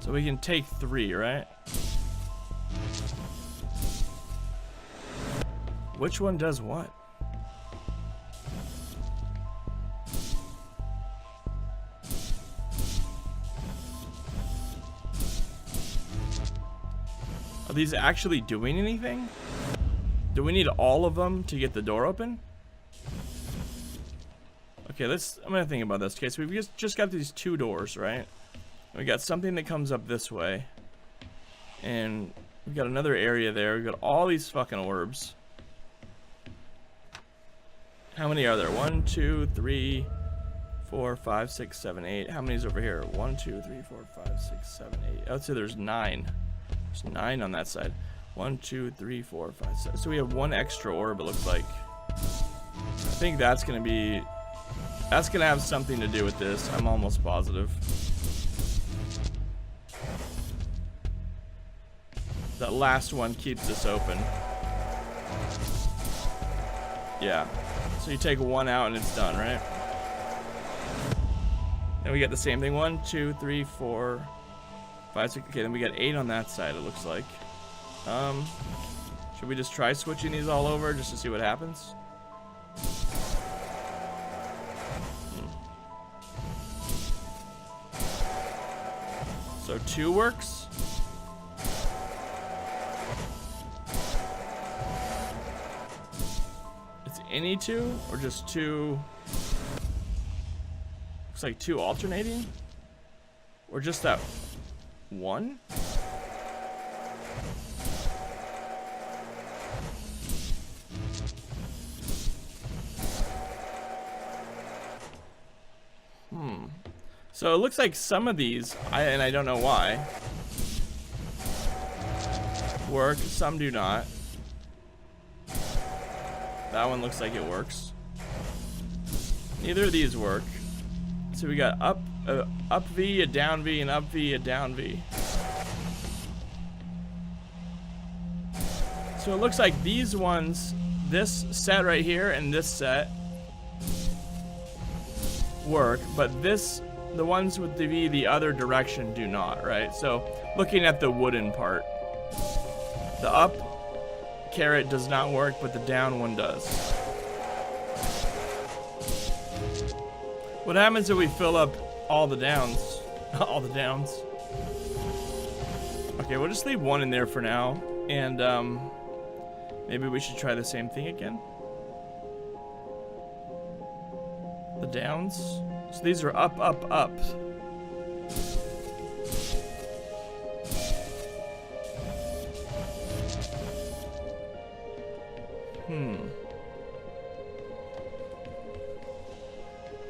So we can take 3, right? Which one does what? Are these actually doing anything? Do we need all of them to get the door open? Okay, I'm gonna think about this. Okay, so we've just got these 2 doors, right? We got something that comes up this way. And we've got another area there. We've got all these fucking orbs. How many are there? 1, 2, 3, 4, 5, 6, 7, 8. How many's over here? 1, 2, 3, 4, 5, 6, 7, 8. I'd say there's 9. There's 9 on that side. 1, 2, 3, 4, 5, 6. So we have 1 extra orb, it looks like. I think that's gonna have something to do with this. I'm almost positive. That last one keeps this open. Yeah. So you take 1 out and it's done, right? And we get the same thing. 1, 2, 3, 4, 5, 6. Okay, then we got 8 on that side, it looks like. Should we just try switching these all over just to see what happens? So 2 works. It's any 2 or just 2? Looks like 2 alternating, or just that 1? So it looks like some of these, and I don't know why, work, some do not. That one looks like it works. Neither of these work. So we got up V, a down V, and up V, a down V. So it looks like these ones, this set right here and this set work, but the ones with the V the other direction do not, right? So looking at the wooden part, the up caret does not work, but the down one does. What happens if we fill up all the downs? All the downs. Okay, we'll just leave 1 in there for now, and maybe we should try the same thing again. The downs. So these are up, up, up.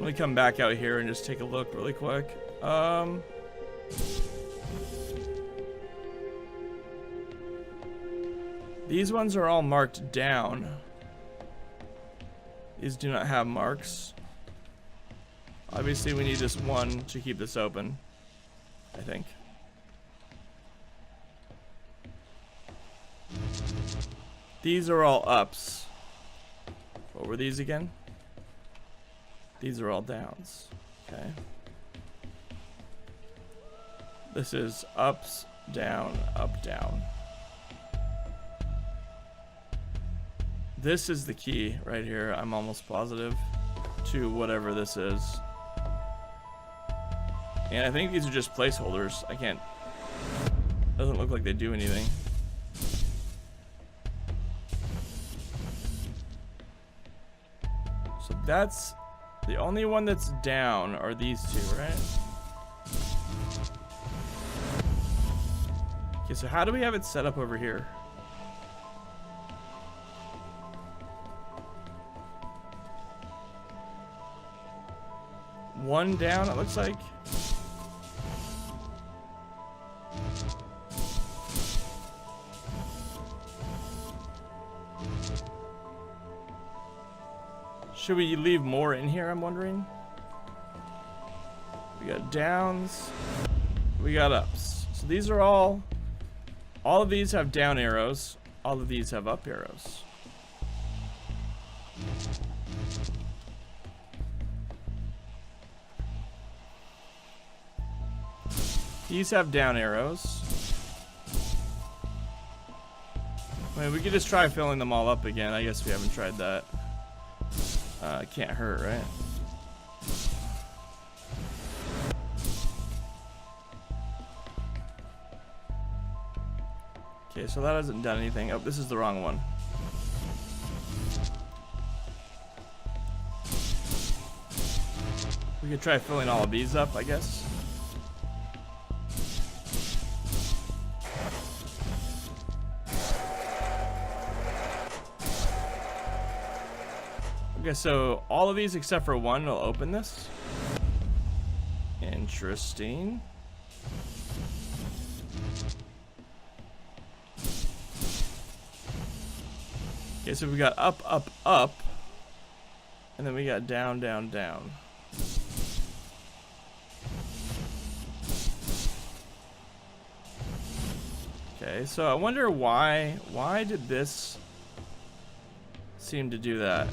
Let me come back out here and just take a look really quick. These ones are all marked down. These do not have marks. Obviously, we need this 1 to keep this open, I think. These are all ups. What were these again? These are all downs. Okay. This is ups, down, up, down. This is the key right here, I'm almost positive, to whatever this is. And I think these are just placeholders. I can't... Doesn't look like they do anything. So that's... The only one that's down are these 2, right? Okay, so how do we have it set up over here? One down, it looks like. Should we leave more in here, I'm wondering? We got downs. We got ups. So these are all of these have down arrows. All of these have up arrows. These have down arrows. I mean, we could just try filling them all up again. I guess we haven't tried that. It can't hurt, right? Okay, so that hasn't done anything. Oh, this is the wrong one. We could try filling all of these up, I guess. Okay, so all of these except for one will open this. Interesting. Okay, so we got up, up, up, and then we got down, down, down. Okay, so I wonder why did this seem to do that?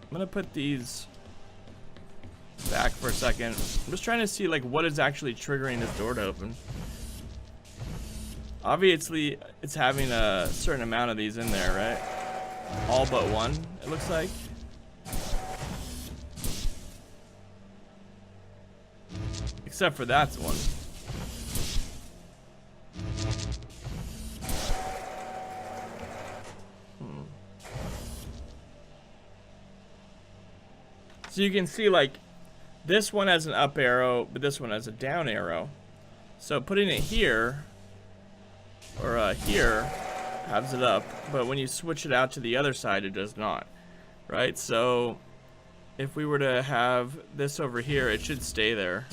I'm gonna put these back for a second. I'm just trying to see like what is actually triggering this door to open. Obviously, it's having a certain amount of these in there, right? All but one, it looks like. Except for that one. So you can see like this one has an up arrow, but this one has a down arrow. So putting it here or here has it up, but when you switch it out to the other side, it does not, right? So if we were to have this over here, it should stay there.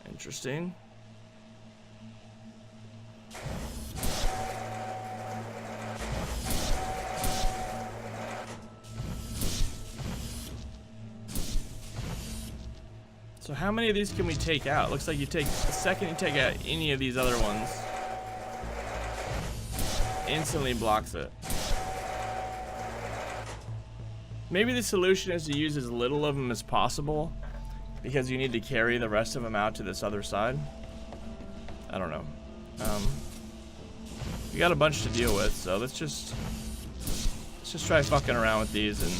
Interesting. So how many of these can we take out? Looks like you take the second you take out any of these other ones, instantly blocks it. Maybe the solution is to use as little of them as possible because you need to carry the rest of them out to this other side. I don't know. We got a bunch to deal with, so let's just try fucking around with these. And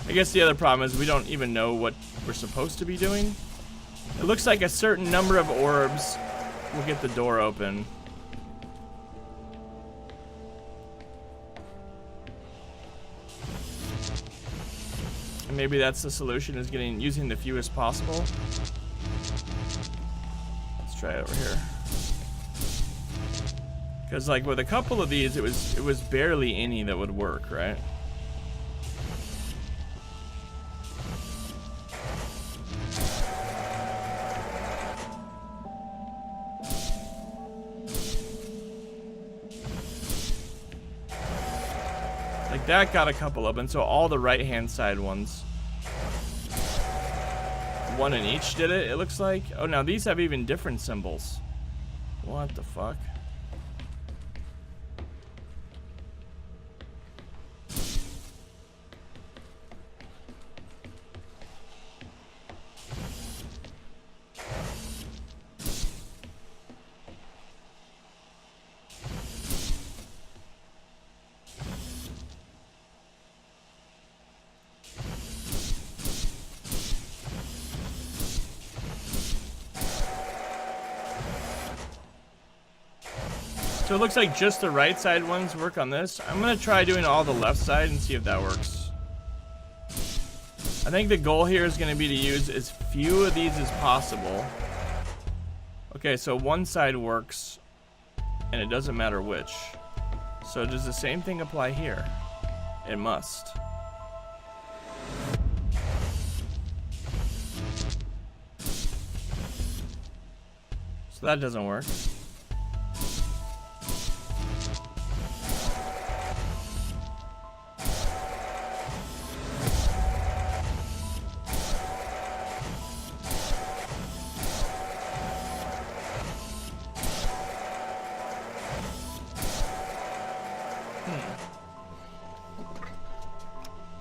I guess the other problem is we don't even know what we're supposed to be doing. It looks like a certain number of orbs will get the door open. And maybe that's the solution, is using the fewest possible. Let's try it over here. Because like with a couple of these, it was barely any that would work, right? Like that got a couple of them, so all the right-hand side ones. One in each did it, it looks like. Oh, now these have even different symbols. What the fuck? So it looks like just the right side ones work on this. I'm gonna try doing all the left side and see if that works. I think the goal here is gonna be to use as few of these as possible. Okay, so one side works and it doesn't matter which. So does the same thing apply here? It must. So that doesn't work.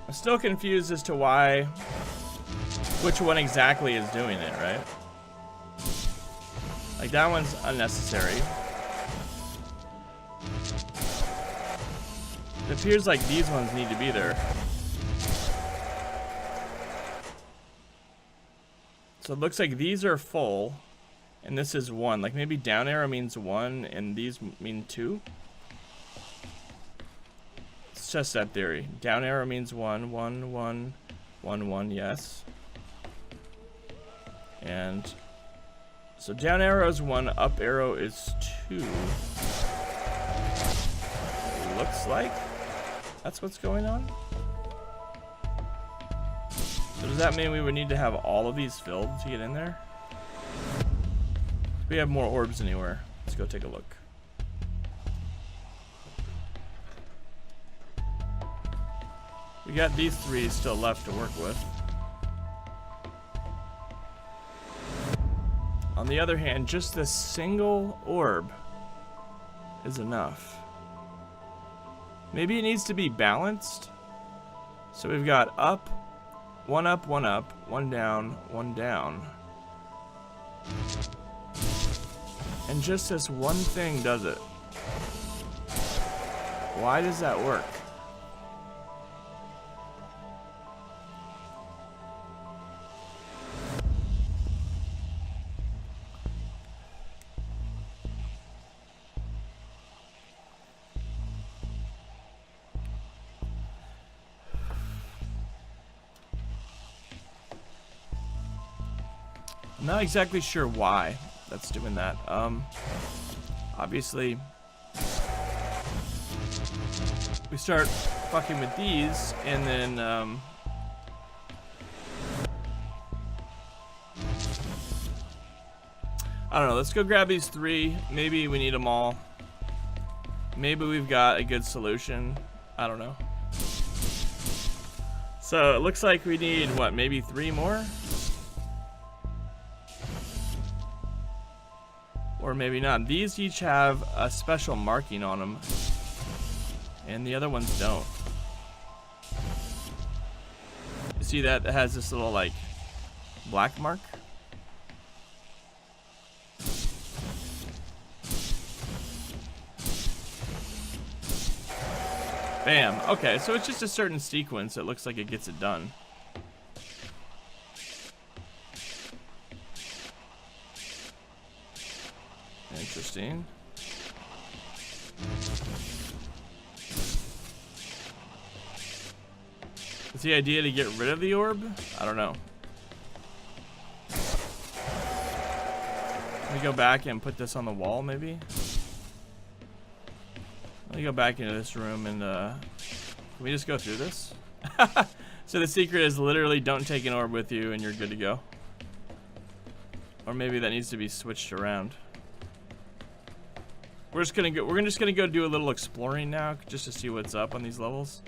I'm still confused as to which one exactly is doing it, right? Like, that one's unnecessary. It appears like these ones need to be there. So it looks like these are full, and this is 1. Like, maybe down arrow means 1, and these mean 2? It's just that theory. Down arrow means 1, 1, 1, 1, 1, yes. And so down arrow is 1, up arrow is 2. Looks like that's what's going on. So does that mean we would need to have all of these filled to get in there? We have more orbs anywhere. Let's go take a look. We got these 3 still left to work with. On the other hand, just this single orb is enough. Maybe it needs to be balanced. So we've got up, 1 up, 1 up, 1 down, 1 down. And just this one thing does it. Why does that work? I'm not exactly sure why that's doing that. Obviously, we start fucking with these, and then I don't know. Let's go grab these 3. Maybe we need them all. Maybe we've got a good solution. I don't know. So it looks like we need what? Maybe 3 more. Or maybe not. These each have a special marking on them, and the other ones don't. You see that? It has this little, like, black mark. Bam. Okay, so it's just a certain sequence. It looks like it gets it done. Interesting. Is the idea to get rid of the orb? I don't know. Let me go back and put this on the wall, maybe? Let me go back into this room and, can we just go through this? So the secret is literally don't take an orb with you and you're good to go. Or maybe that needs to be switched around. We're just gonna go do a little exploring now, just to see what's up on these levels.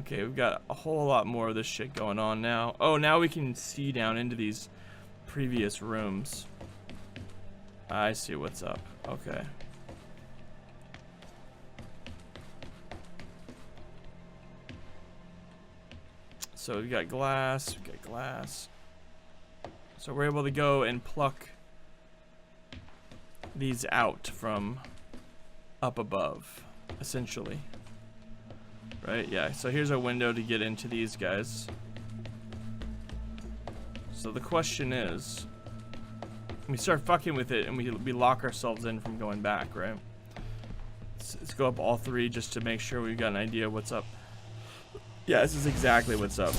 Okay, we've got a whole lot more of this shit going on now. Oh, now we can see down into these previous rooms. I see what's up. Okay. So we've got glass, So we're able to go and pluck these out from up above, essentially. Right, yeah, so here's our window to get into these guys. So the question is, we start fucking with it and we lock ourselves in from going back, right? Let's go up all 3 just to make sure we've got an idea of what's up. Yeah, this is exactly what's up.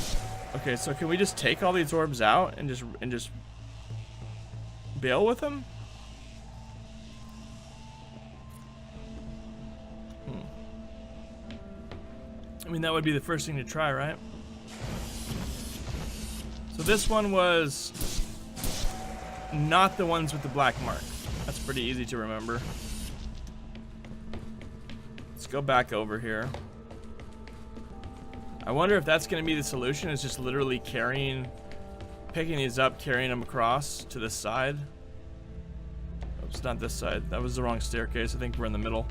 Okay, so can we just take all these orbs out and just bail with them? I mean, that would be the first thing to try, right? So this one was not the ones with the black mark. That's pretty easy to remember. Let's go back over here. I wonder if that's going to be the solution, is just literally picking these up, carrying them across to this side. Oops, not this side. That was the wrong staircase. I think we're in the middle.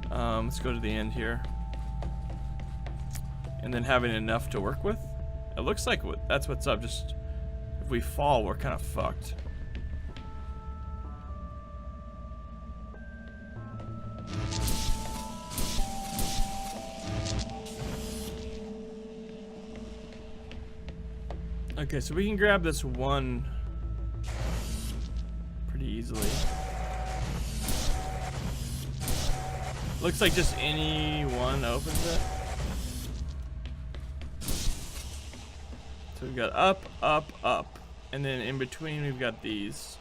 Let's go to the end here. And then having enough to work with. It looks like that's what's up. Just if we fall, we're kind of fucked. Okay, so we can grab this one pretty easily. Looks like just any one opens it. So we've got up, up, up. And then in between we've got these.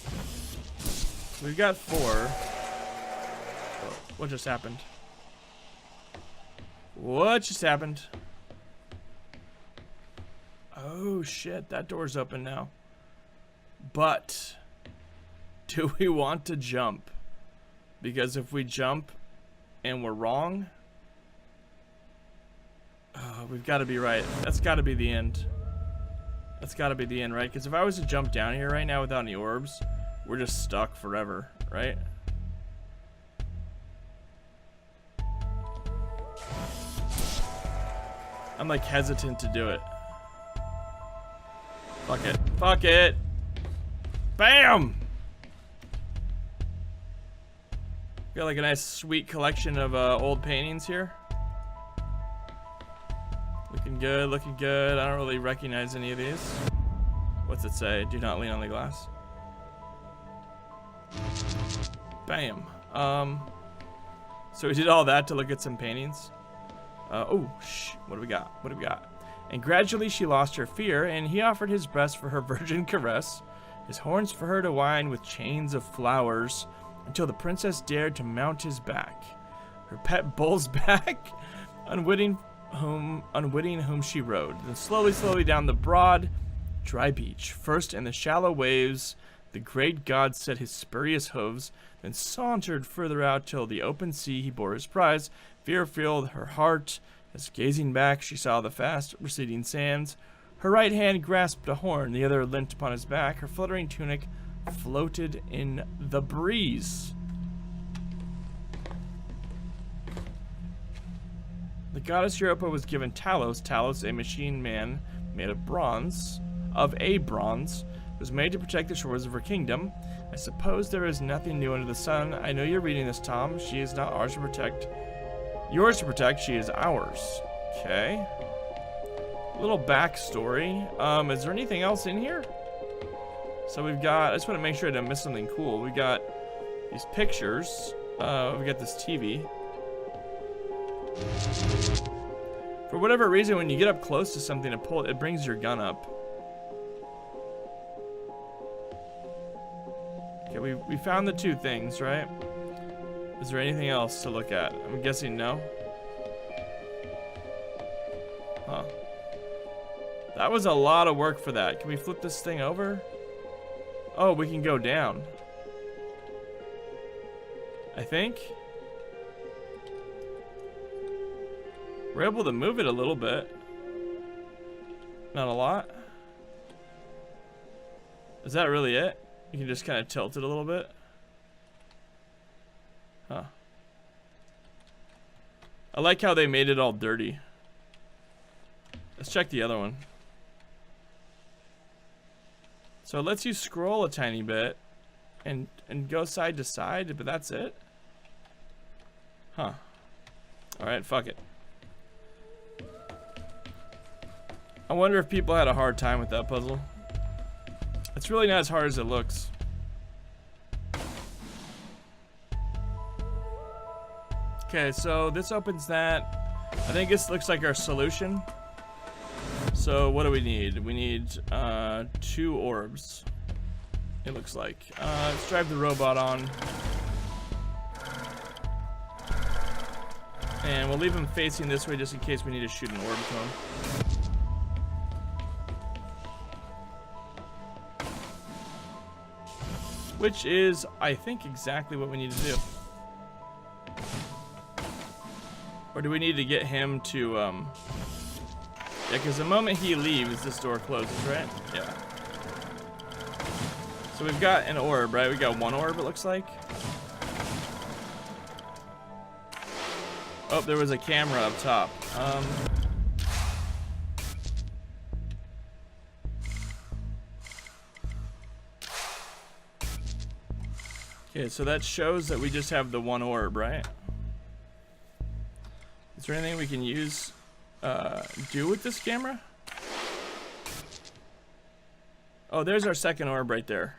So we've got 4. Oh, what just happened? What just happened? Oh shit, that door's open now. But do we want to jump? Because if we jump and we're wrong, we've got to be right. That's got to be the end. That's got to be the end, right? Because if I was to jump down here right now without any orbs, we're just stuck forever, right? I'm like hesitant to do it. Fuck it. Fuck it. Bam! Got like a nice sweet collection of old paintings here. Looking good, looking good. I don't really recognize any of these. What's it say? Do not lean on the glass. Bam. So we did all that to look at some paintings. Oh, shh. What do we got? What do we got? And gradually she lost her fear, and he offered his breast for her virgin caress, his horns for her to wind with chains of flowers, until the princess dared to mount his back, her pet bull's back, unwitting whom she rode. Then slowly down the broad, dry beach, first in the shallow waves, the great god set his spurious hooves, then sauntered further out till the open sea he bore his prize. Fear filled her heart, as gazing back she saw the fast receding sands. Her right hand grasped a horn, the other leant upon his back. Her fluttering tunic floated in the breeze. The goddess Europa was given Talos. Talos, a machine man made of bronze, was made to protect the shores of her kingdom. I suppose there is nothing new under the sun. I know you're reading this, Tom. She is not ours to protect. Yours to protect, she is ours. Okay. Little backstory. Is there anything else in here? So we've got, I just want to make sure I don't miss something cool. We got these pictures. We got this TV. For whatever reason, when you get up close to something to pull it, it brings your gun up. Okay, we found the 2 things, right? Is there anything else to look at? I'm guessing no. Huh. That was a lot of work for that. Can we flip this thing over? Oh, we can go down. I think. We're able to move it a little bit. Not a lot. Is that really it? You can just kind of tilt it a little bit. Huh. I like how they made it all dirty. Let's check the other one. So it lets you scroll a tiny bit and go side to side, but that's it? Huh. Alright, fuck it. I wonder if people had a hard time with that puzzle. It's really not as hard as it looks. Okay, so this opens that. I think this looks like our solution. So what do we need? We need 2 orbs. It looks like. Let's drive the robot on. And we'll leave him facing this way just in case we need to shoot an orb to him. which is, I think, exactly what we need to do. Or do we need to get him to, yeah, because the moment he leaves, this door closes, right? Yeah. So we've got an orb, right? We got one orb, it looks like. Oh, there was a camera up top. Okay, so that shows that we just have the one orb, right? Is there anything we can use, do with this camera? Oh, there's our second orb right there.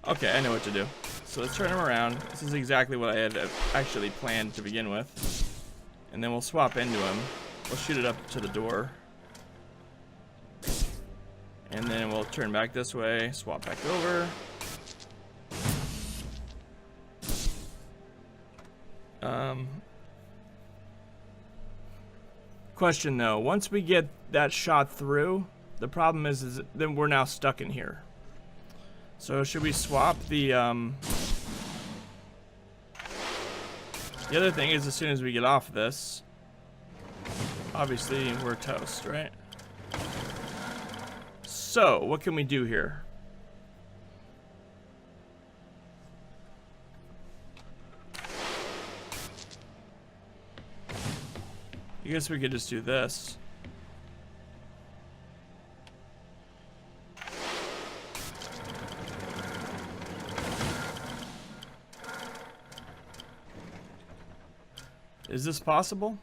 Okay, I know what to do. So let's turn him around. This is exactly what I had actually planned to begin with. And then we'll swap into him. We'll shoot it up to the door. And then we'll turn back this way, swap back over. Question though, once we get that shot through, the problem is then we're now stuck in here. So should we swap the other thing is, as soon as we get off this, obviously we're toast, right? So what can we do here? I guess we could just do this. Is this possible?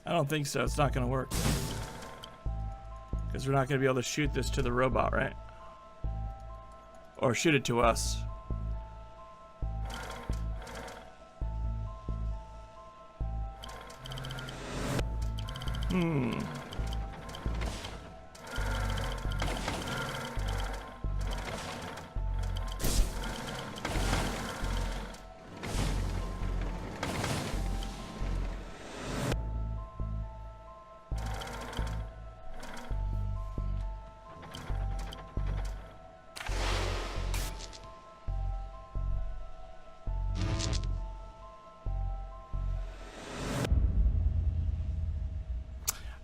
I don't think so. It's not going to work. Because we're not going to be able to shoot this to the robot, right? Or shoot it to us.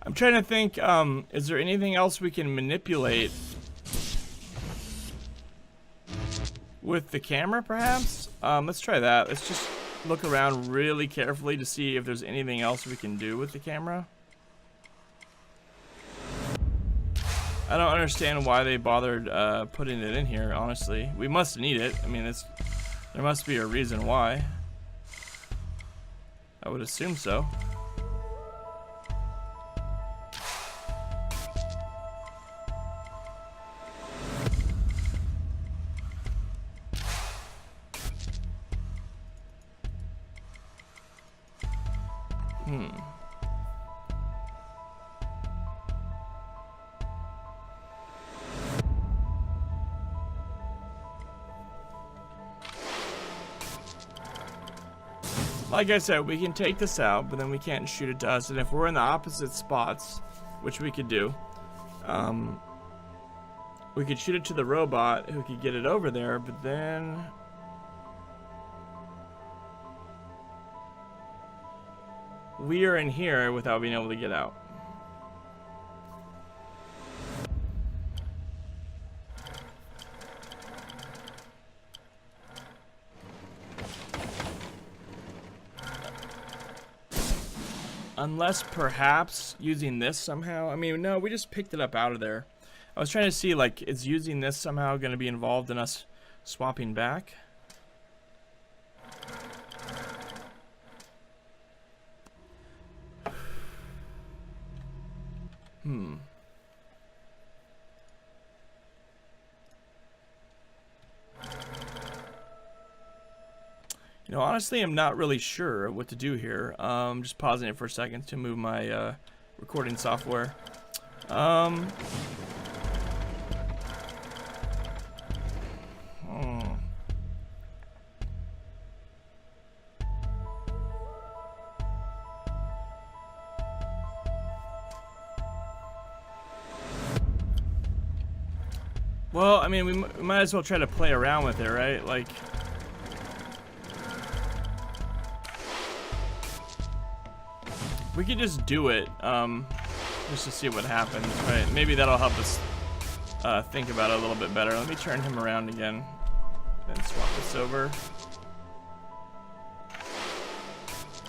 I'm trying to think, is there anything else we can manipulate with the camera, perhaps? Let's try that. Let's just look around really carefully to see if there's anything else we can do with the camera. I don't understand why they bothered putting it in here, honestly. We must need it. I mean, there must be a reason why. I would assume so. Like I said, we can take this out, but then we can't shoot it to us. And if we're in the opposite spots, which we could do, we could shoot it to the robot who could get it over there, but then we are in here without being able to get out. Unless perhaps using this somehow. I mean, no, we just picked it up out of there. I was trying to see, like, is using this somehow going to be involved in us swapping back? You know, honestly, I'm not really sure what to do here. Just pausing it for a second to move my recording software. Well, I mean, we might as well try to play around with it, right? Like, we could just do it, just to see what happens, right? Maybe that'll help us think about it a little bit better. Let me turn him around again, then swap this over.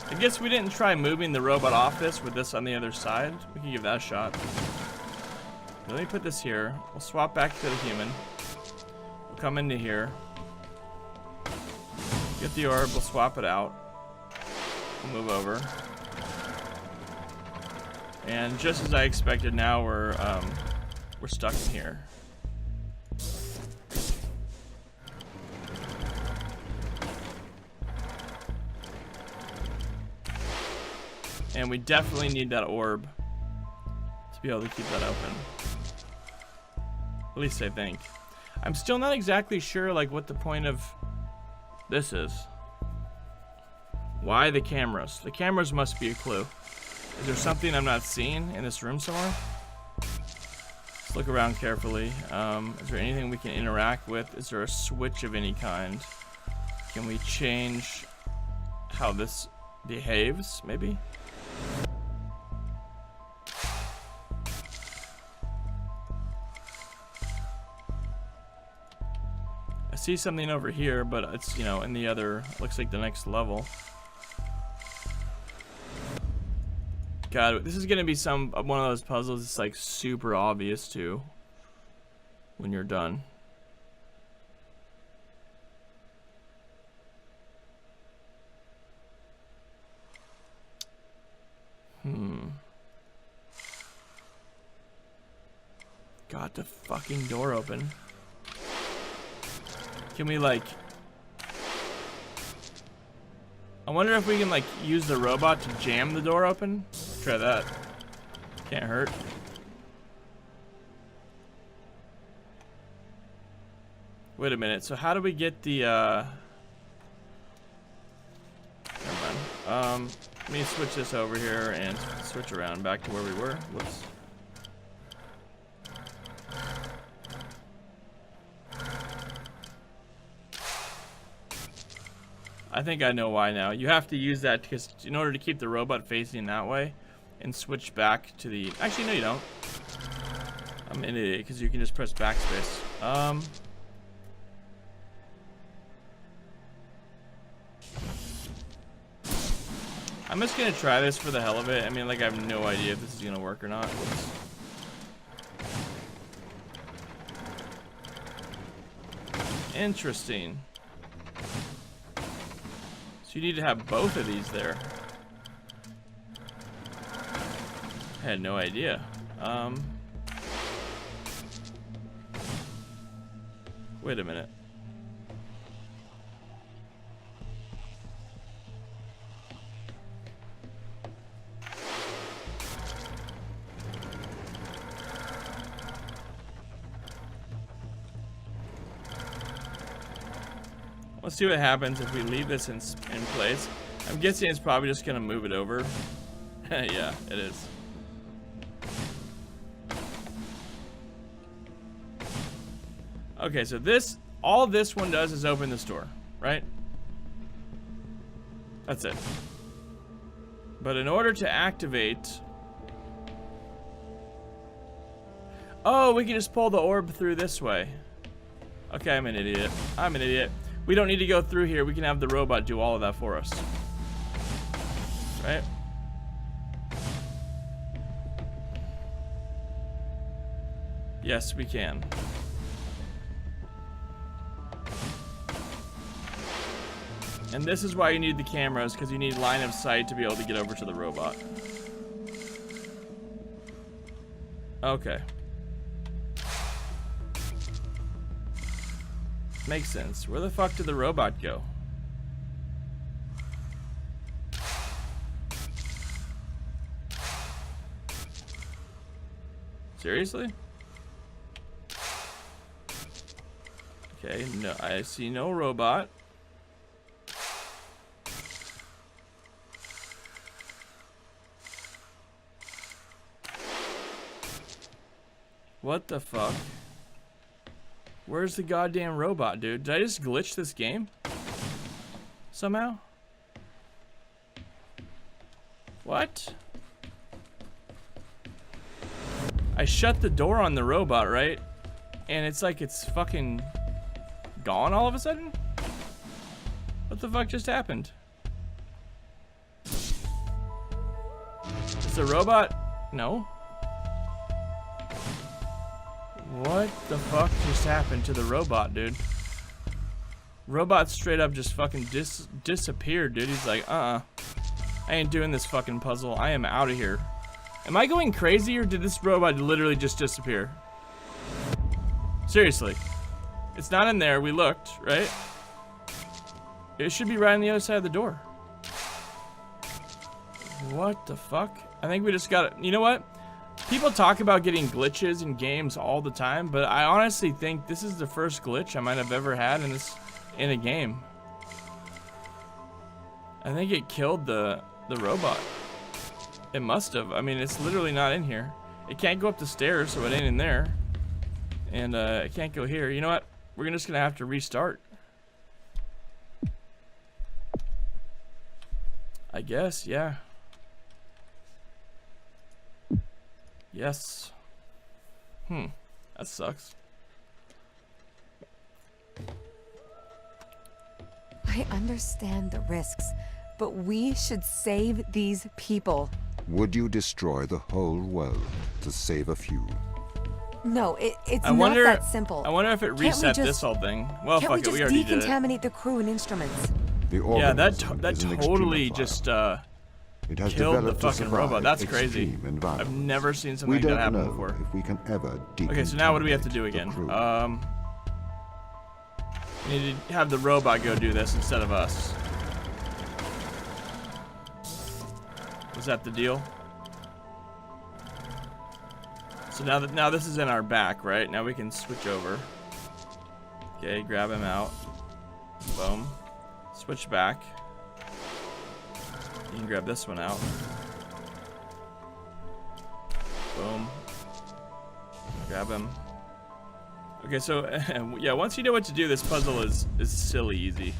I guess we didn't try moving the robot off this with this on the other side. We can give that a shot. Let me put this here. We'll swap back to the human. We'll come into here. Get the orb, we'll swap it out. We'll move over. And just as I expected, now we're stuck in here. And we definitely need that orb to be able to keep that open. At least I think. I'm still not exactly sure like what the point of this is. Why the cameras? The cameras must be a clue. Is there something I'm not seeing in this room somewhere? Let's look around carefully. Is there anything we can interact with? Is there a switch of any kind? Can we change how this behaves, maybe? I see something over here, but it's, you know, in the other, looks like the next level. God, this is gonna be one of those puzzles that's like super obvious too when you're done. Got the fucking door open. Can we like... I wonder if we can like use the robot to jam the door open. Try that. Can't hurt. Wait a minute. So how do we get the never mind. Let me switch this over here and switch around back to where we were. Whoops. I think I know why now. You have to use that because in order to keep the robot facing that way and switch back to the... Actually, no, you don't. I'm an idiot because you can just press backspace. I'm just gonna try this for the hell of it. I mean, like, I have no idea if this is gonna work or not. Whoops. Interesting. So you need to have both of these there. I had no idea. Wait a minute. Let's see what happens if we leave this in place. I'm guessing it's probably just gonna move it over. Yeah, it is. Okay, so all this one does is open this door, right? That's it. But in order to activate... Oh, we can just pull the orb through this way. Okay, I'm an idiot. I'm an idiot. We don't need to go through here. We can have the robot do all of that for us. Right? Yes, we can. And this is why you need the cameras, because you need line of sight to be able to get over to the robot. Okay. Makes sense. Where the fuck did the robot go? Seriously? Okay, no, I see no robot. What the fuck? Where's the goddamn robot, dude? Did I just glitch this game? Somehow? What? I shut the door on the robot, right? And it's like it's fucking gone all of a sudden? What the fuck just happened? Is the robot? No. What the fuck just happened to the robot, dude? Robot straight up just fucking disappeared, dude. He's like, I ain't doing this fucking puzzle. I am out of here. Am I going crazy, or did this robot literally just disappear? Seriously. It's not in there. We looked, right? It should be right on the other side of the door. What the fuck? I think we just got it. You know what? People talk about getting glitches in games all the time, but I honestly think this is the first glitch I might have ever had in a game. I think it killed the robot. It must have. I mean, it's literally not in here. It can't go up the stairs, so it ain't in there. And it can't go here. You know what? We're just gonna have to restart. I guess, yeah. Yes. That sucks. I understand the risks, but we should save these people. Would you destroy the whole world to save a few? No, it's I not wonder, that simple. I wonder if it reset this whole thing. Well, Can't fuck it, we we already just did it. decontaminate the crew and instruments? The Yeah, that organism is an totally extremophile. just It has killed the developed to fucking robot. survive That's crazy. extreme environments. I've never seen something We like that don't happen know before. if we can ever Okay, so now what do we have to do decontaminate the again? crew. We need to have the robot go do this instead of us. Was that the deal? So now this is in our back, right? Now we can switch over. Okay, grab him out. Boom. Switch back. You can grab this one out. Boom. Grab him. Okay, so yeah, once you know what to do, this puzzle is silly easy.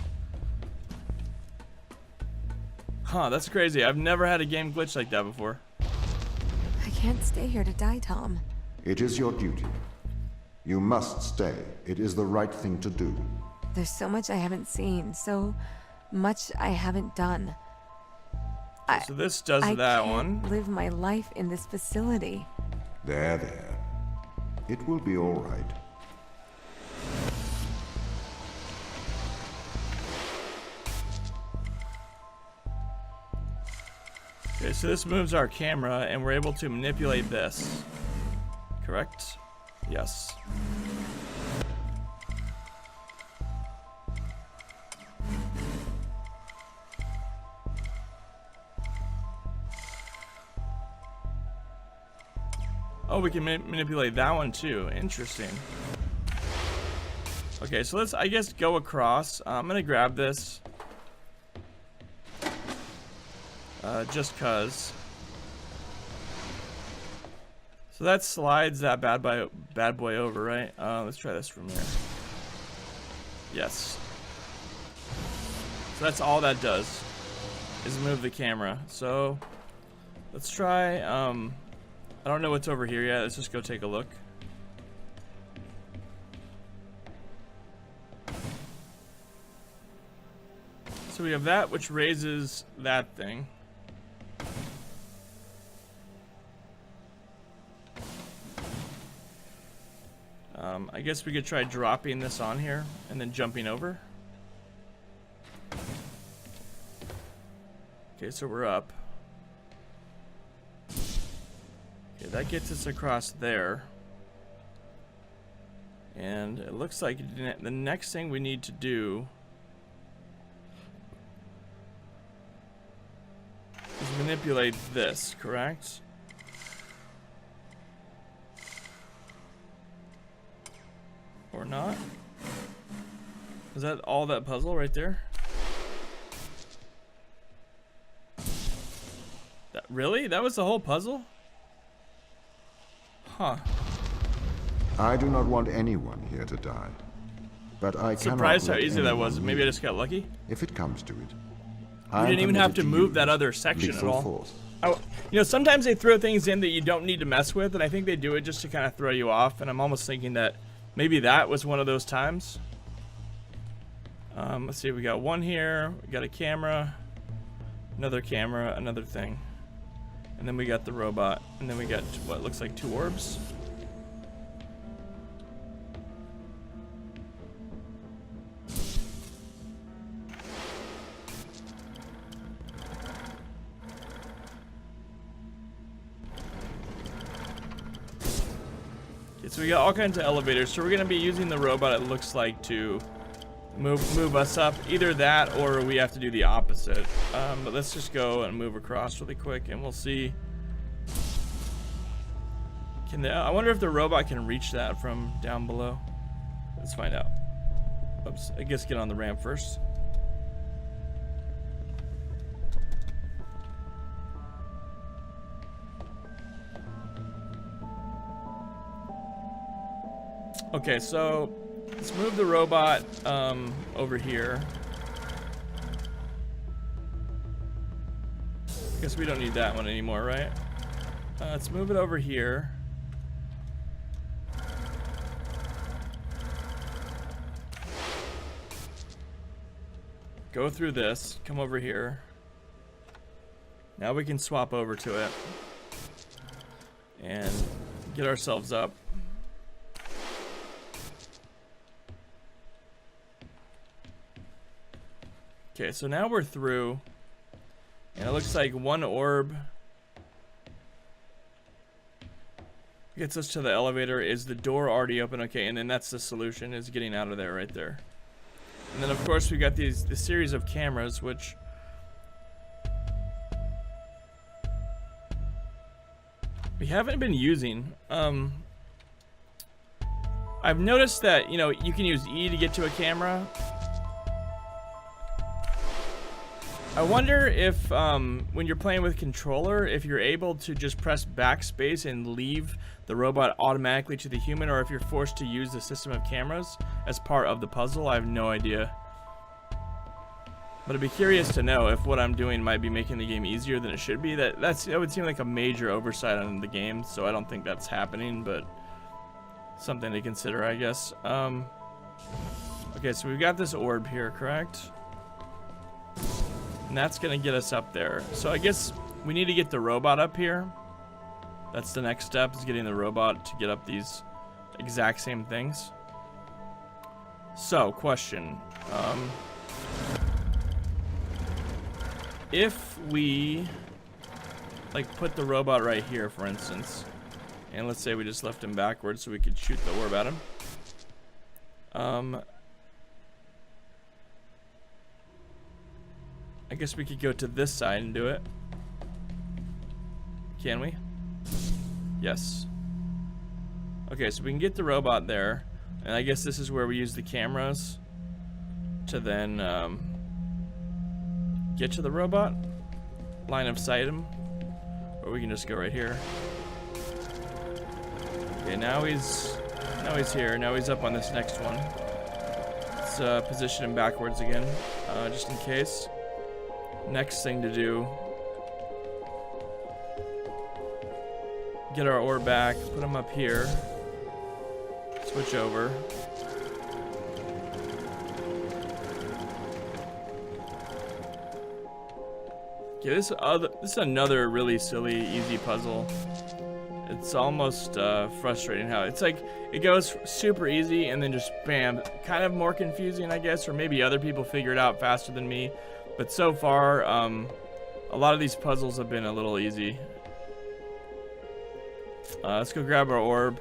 Huh, that's crazy. I've never had a game glitch like that before. I can't stay here to die, Tom. It is your duty. You must stay. It is the right thing to do. There's so much I haven't seen, so much I haven't done. So this does I that can't one. live my life in this facility. There. It will be all right. Okay, so this moves our camera, and we're able to manipulate this. Correct? Yes. Oh, we can manipulate that one too. Interesting. Okay, so let's, I guess, go across. I'm gonna grab this. Just cause. So that slides that bad boy over, right? Let's try this from here. Yes. So that's all that does, is move the camera. So let's try. I don't know what's over here yet. Let's just go take a look. So we have that, which raises that thing. I guess we could try dropping this on here and then jumping over. Okay, so we're up. Okay, that gets us across there. And it looks like the next thing we need to do is manipulate this, correct? Or not? Is that all that puzzle right there? Really? That was the whole puzzle? Huh. I do not want anyone here to die. But I cannot Surprised how let easy that anyone was. Maybe I leave. just got lucky. If it comes to it, We didn't even have to move that other section at all. Force. You know, sometimes they throw things in that you don't need to mess with, and I think they do it just to kind of throw you off, and I'm almost thinking that maybe that was one of those times. Let's see, we got one here, we got a camera, another thing. And then we got the robot, and then we got what looks like 2 orbs. So we got all kinds of elevators. So we're gonna be using the robot, it looks like, to move us up. Either that or we have to do the opposite. But let's just go and move across really quick and we'll see. I wonder if the robot can reach that from down below. Let's find out. Oops, I guess get on the ramp first. Okay, so let's move the robot over here. I guess we don't need that one anymore, right? Let's move it over here. Go through this, come over here. Now we can swap over to it and get ourselves up. Okay, so now we're through, and it looks like 1 orb gets us to the elevator. Is the door already open? Okay, and then that's the solution, is getting out of there right there. And then of course we got this series of cameras, which we haven't been using. I've noticed that, you know, you can use E to get to a camera. I wonder if when you're playing with controller, if you're able to just press backspace and leave the robot automatically to the human, or if you're forced to use the system of cameras as part of the puzzle. I have no idea. But I'd be curious to know if what I'm doing might be making the game easier than it should be. That would seem like a major oversight on the game, so I don't think that's happening, but something to consider, I guess. Okay, so we've got this orb here, correct? And that's gonna get us up there. So I guess we need to get the robot up here. That's the next step, is getting the robot to get up these exact same things. So, question. If we like put the robot right here, for instance, and let's say we just left him backwards so we could shoot the orb at him. I guess we could go to this side and do it. Can we? Yes. Okay, so we can get the robot there, and I guess this is where we use the cameras to then get to the robot, line of sight him, or we can just go right here. Okay, now he's here. Now he's up on this next one. Let's position him backwards again, just in case. Next thing to do, get our orb back, put him up here, switch over. Okay, this is another really silly, easy puzzle. It's almost frustrating how it's like it goes super easy and then just bam, kind of more confusing, I guess, or maybe other people figure it out faster than me. But so far, a lot of these puzzles have been a little easy. Let's go grab our orb.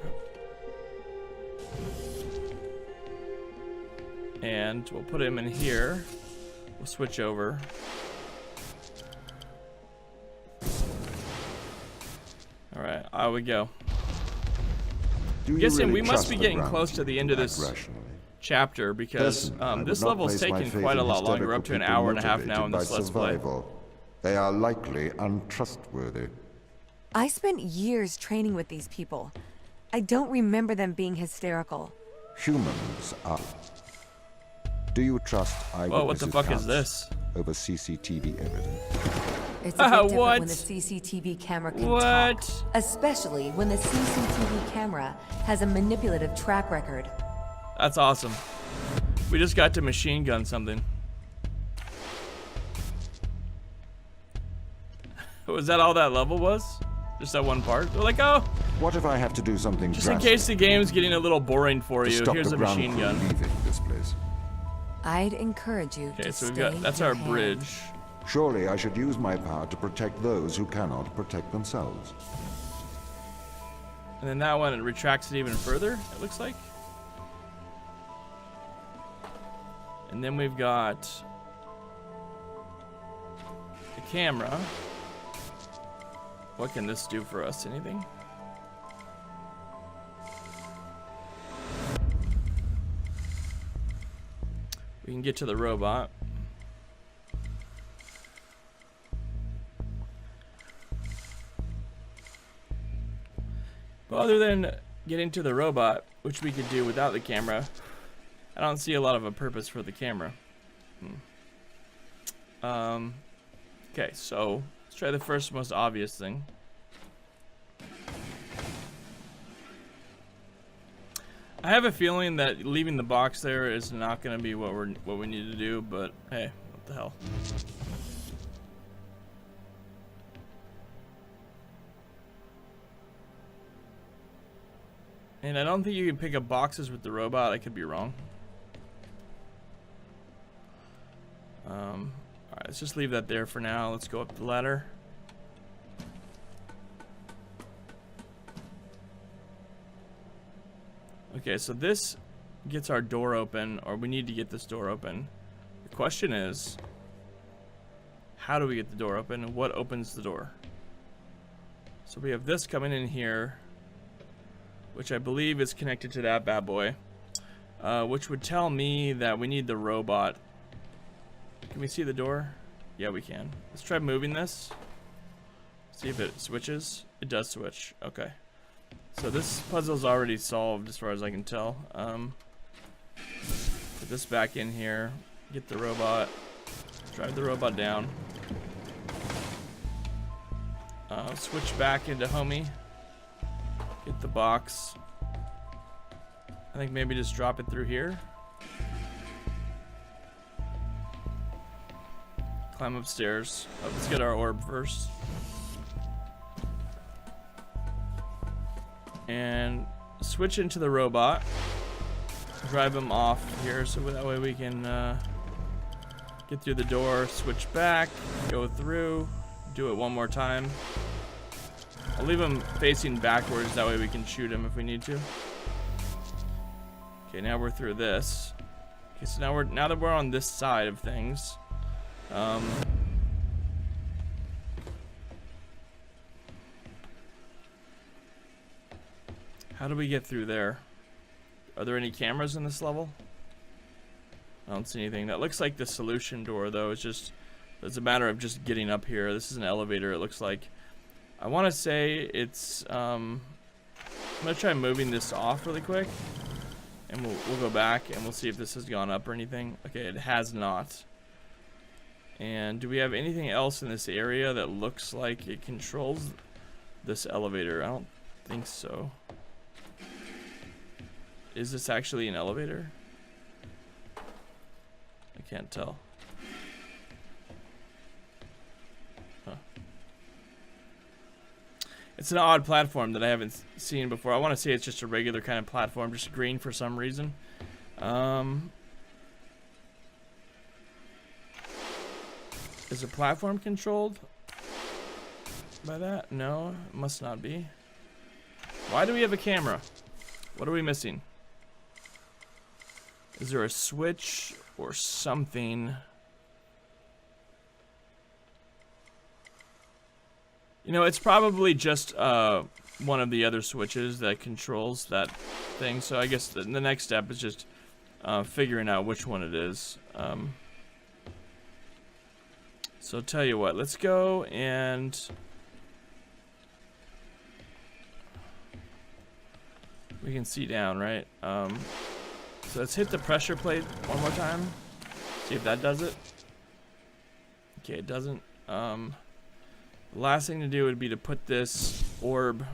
And we'll put him in here. We'll switch over. Alright, out we go. I'm guessing we must be getting close to the end of this chapter, because this level's taken quite a lot longer. We're up to an hour and a half now in this Let's Play. They are likely untrustworthy. I spent years training with these people. I don't remember them being hysterical. Humans are. Do you trust Whoa, what the eyewitnesses' fuck is counts this? over CCTV evidence? It's a bit different What? when the CCTV camera can What? talk. Especially when the CCTV camera has a manipulative track record. That's awesome. We just got to machine gun something. Was that all that level was? Just that one part? They're like, oh, What if I have to do something just in drastic case the game's getting a little boring for to you, stop here's the a ground machine crew gun. leaving this place? I'd encourage you Okay, to so we've stay got, that's your our hand. bridge. Surely I should use my power to protect those who cannot protect themselves. And then that one, it retracts it even further, it looks like. And then we've got the camera. What can this do for us? Anything? We can get to the robot. But other than getting to the robot, which we could do without the camera, I don't see a lot of a purpose for the camera. Okay, so let's try the first most obvious thing. I have a feeling that leaving the box there is not going to be what we need to do, but hey, what the hell. And I don't think you can pick up boxes with the robot. I could be wrong. Alright, let's just leave that there for now. Let's go up the ladder. Okay, so this gets our door open, or we need to get this door open. The question is, how do we get the door open, and what opens the door? So we have this coming in here, which I believe is connected to that bad boy, which would tell me that we need the robot. Can we see the door? Yeah, we can. Let's try moving this. See if it switches. It does switch. Okay. So this puzzle's already solved as far as I can tell. Put this back in here. Get the robot. Drive the robot down. Switch back into homie. Get the box. I think maybe just drop it through here. Climb upstairs. Oh, let's get our orb first. And switch into the robot. Drive him off here so that way we can get through the door. Switch back. Go through. Do it one more time. I'll leave him facing backwards. That way we can shoot him if we need to. Okay, now we're through this. Okay, so now that we're on this side of things. How do we get through there? Are there any cameras in this level? I don't see anything. That looks like the solution door, though. It's a matter of just getting up here. This is an elevator, it looks like. I want to say it's, I'm going to try moving this off really quick. And we'll go back and we'll see if this has gone up or anything. Okay, it has not. And do we have anything else in this area that looks like it controls this elevator? I don't think so. Is this actually an elevator? I can't tell. Huh. It's an odd platform that I haven't seen before. I want to say it's just a regular kind of platform, just green for some reason. Is the platform controlled by that? No, it must not be. Why do we have a camera? What are we missing? Is there a switch or something? You know, it's probably just one of the other switches that controls that thing. So I guess the next step is just figuring out which one it is. So tell you what, let's go and we can see down, right? So let's hit the pressure plate one more time. See if that does it. Okay, it doesn't. The last thing to do would be to put this orb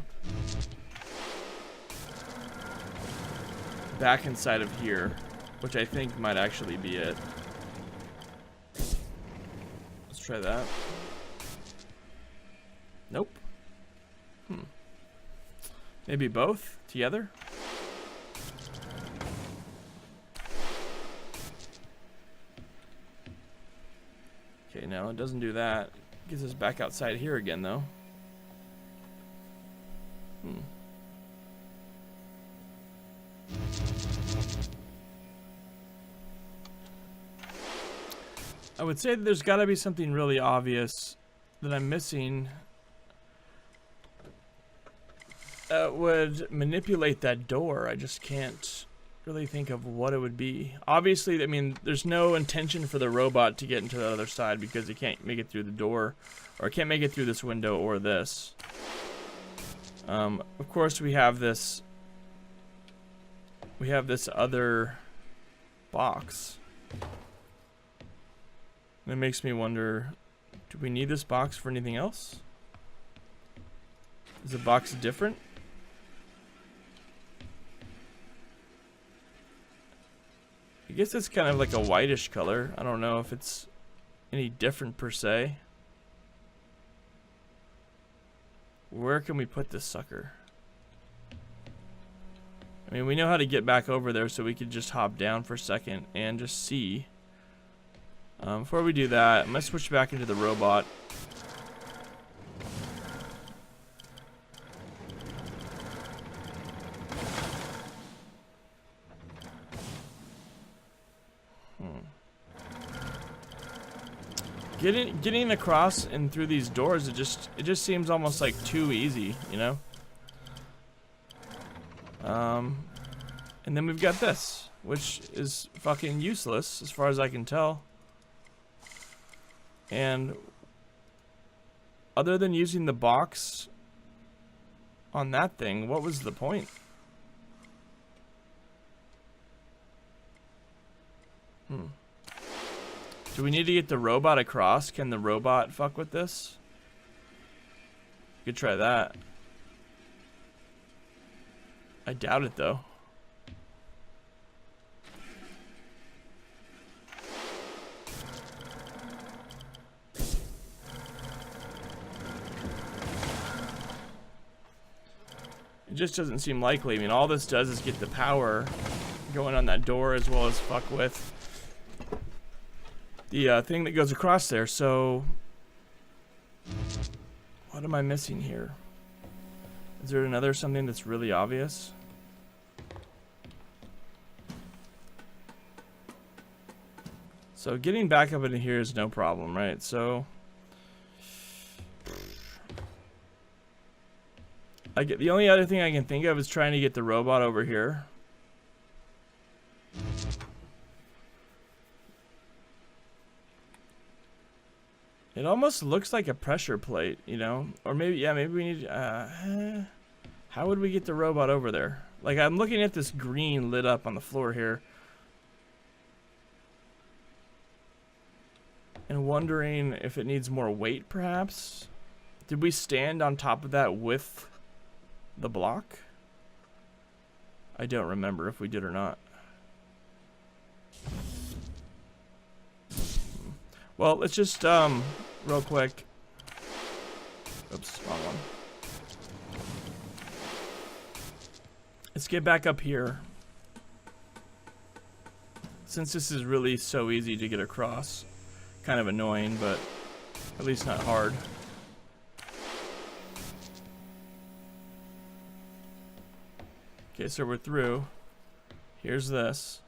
back inside of here, which I think might actually be it. Let's try that. Nope. Maybe both together? Okay, no, it doesn't do that. Gets us back outside here again, though. I would say that there's got to be something really obvious that I'm missing that would manipulate that door. I just can't really think of what it would be. Obviously, I mean, there's no intention for the robot to get into the other side because it can't make it through the door, or it can't make it through this window or this. Of course, we have this other box. And it makes me wonder, do we need this box for anything else? Is the box different? I guess it's kind of like a whitish color. I don't know if it's any different per se. Where can we put this sucker? I mean, we know how to get back over there, so we could just hop down for a second and just see. Before we do that, I'm going to switch back into the robot. Getting across and through these doors, it just seems almost like too easy, you know? And then we've got this, which is fucking useless as far as I can tell. And other than using the box on that thing, what was the point? Do we need to get the robot across? Can the robot fuck with this? You could try that. I doubt it, though. It just doesn't seem likely. I mean, all this does is get the power going on that door, as well as fuck with the thing that goes across there. So what am I missing here? Is there another something that's really obvious? So getting back up into here is no problem, right? So the only other thing I can think of is trying to get the robot over here. It almost looks like a pressure plate, you know? Or maybe, yeah, maybe we need, how would we get the robot over there? Like, I'm looking at this green lit up on the floor here, and wondering if it needs more weight, perhaps? Did we stand on top of that with the block? I don't remember if we did or not. Well, let's just, real quick. Oops, wrong one. Let's get back up here. Since this is really so easy to get across. Kind of annoying, but at least not hard. Okay, so we're through. Here's this.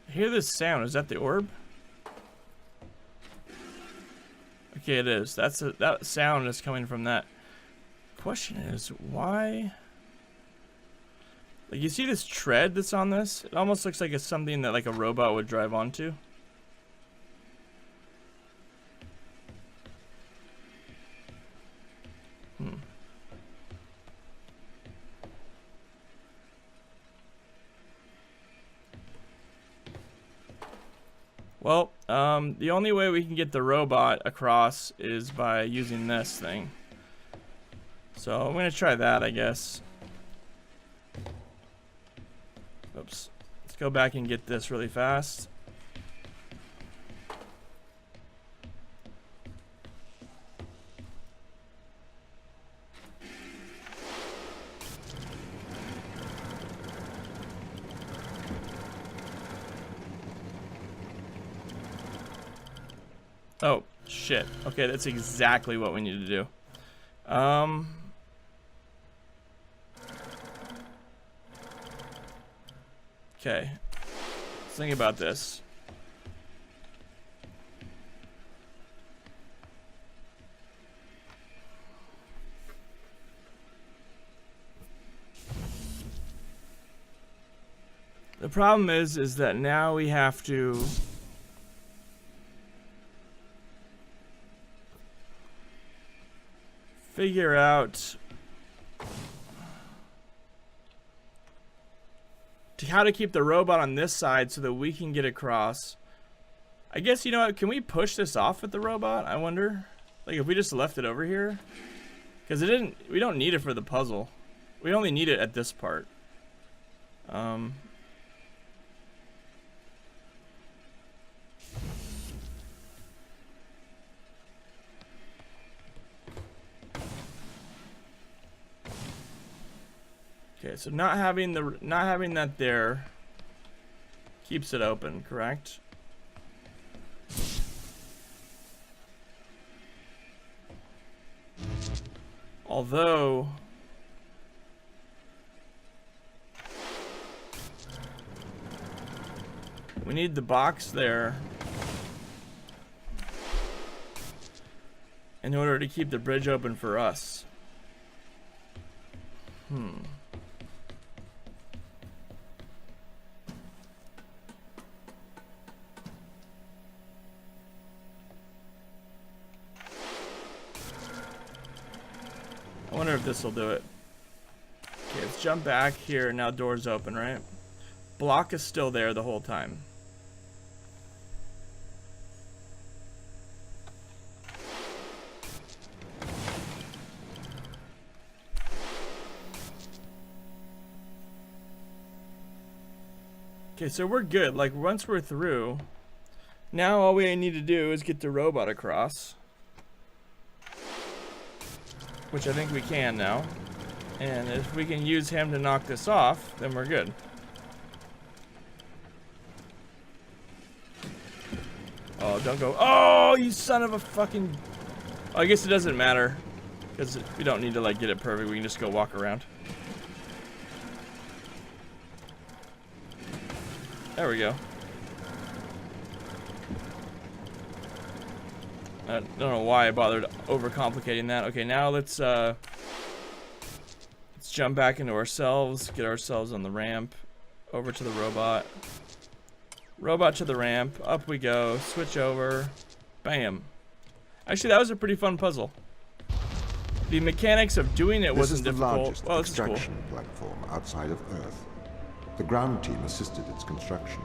I hear this sound. Is that the orb? Okay, it is. That sound is coming from that. Question is, why? Like, you see this tread that's on this? It almost looks like it's something that like a robot would drive onto. Well, the only way we can get the robot across is by using this thing. So I'm gonna try that, I guess. Oops. Let's go back and get this really fast. Oh, shit. Okay, that's exactly what we need to do. Okay. Let's think about this. The problem is that now we have to figure out how to keep the robot on this side so that we can get across. I guess, you know what, can we push this off with the robot? I wonder. Like, if we just left it over here? Because we don't need it for the puzzle. We only need it at this part. Okay, so not having that there keeps it open, correct? Although we need the box there in order to keep the bridge open for us. I wonder if this will do it. Okay, let's jump back here. Now door's open, right? Block is still there the whole time. Okay, so we're good. Like, once we're through, now all we need to do is get the robot across. Which I think we can now. And if we can use him to knock this off, then we're good. Oh, don't go. Oh, you son of a fucking... Oh, I guess it doesn't matter. Because we don't need to, like, get it perfect. We can just go walk around. There we go. I don't know why I bothered overcomplicating that. Okay, now let's jump back into ourselves, get ourselves on the ramp, over to the robot. Robot to the ramp, up we go, switch over, bam. Actually, that was a pretty fun puzzle. The mechanics of doing it wasn't difficult. This is the Well, largest this is cool. extraction platform outside of Earth. The ground team assisted its construction.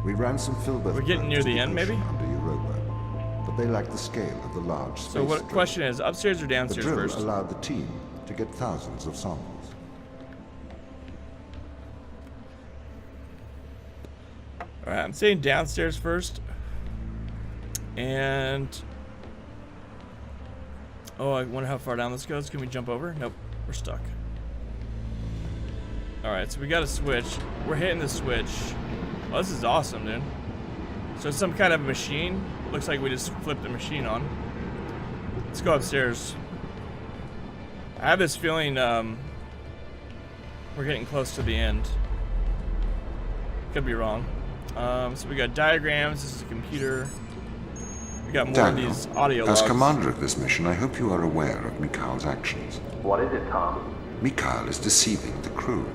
We ran some filbert. We're getting near the end, maybe? Under Europa, but they lack the scale of the large space. So what drill. question is, upstairs or The downstairs drill first? allowed the team to get thousands of samples. Alright, I'm saying downstairs first. And... oh, I wonder how far down this goes. Can we jump over? Nope, we're stuck. Alright, so we got a switch. We're hitting the switch. Oh, this is awesome, dude. So it's some kind of machine. Looks like we just flipped the machine on. Let's go upstairs. I have this feeling we're getting close to the end. Could be wrong. So we got diagrams. This is a computer. We got more Daniel, of these audio logs. as commander of this mission, I hope you are aware of Mikhail's actions. What is it, Tom? Mikhail is deceiving the crew.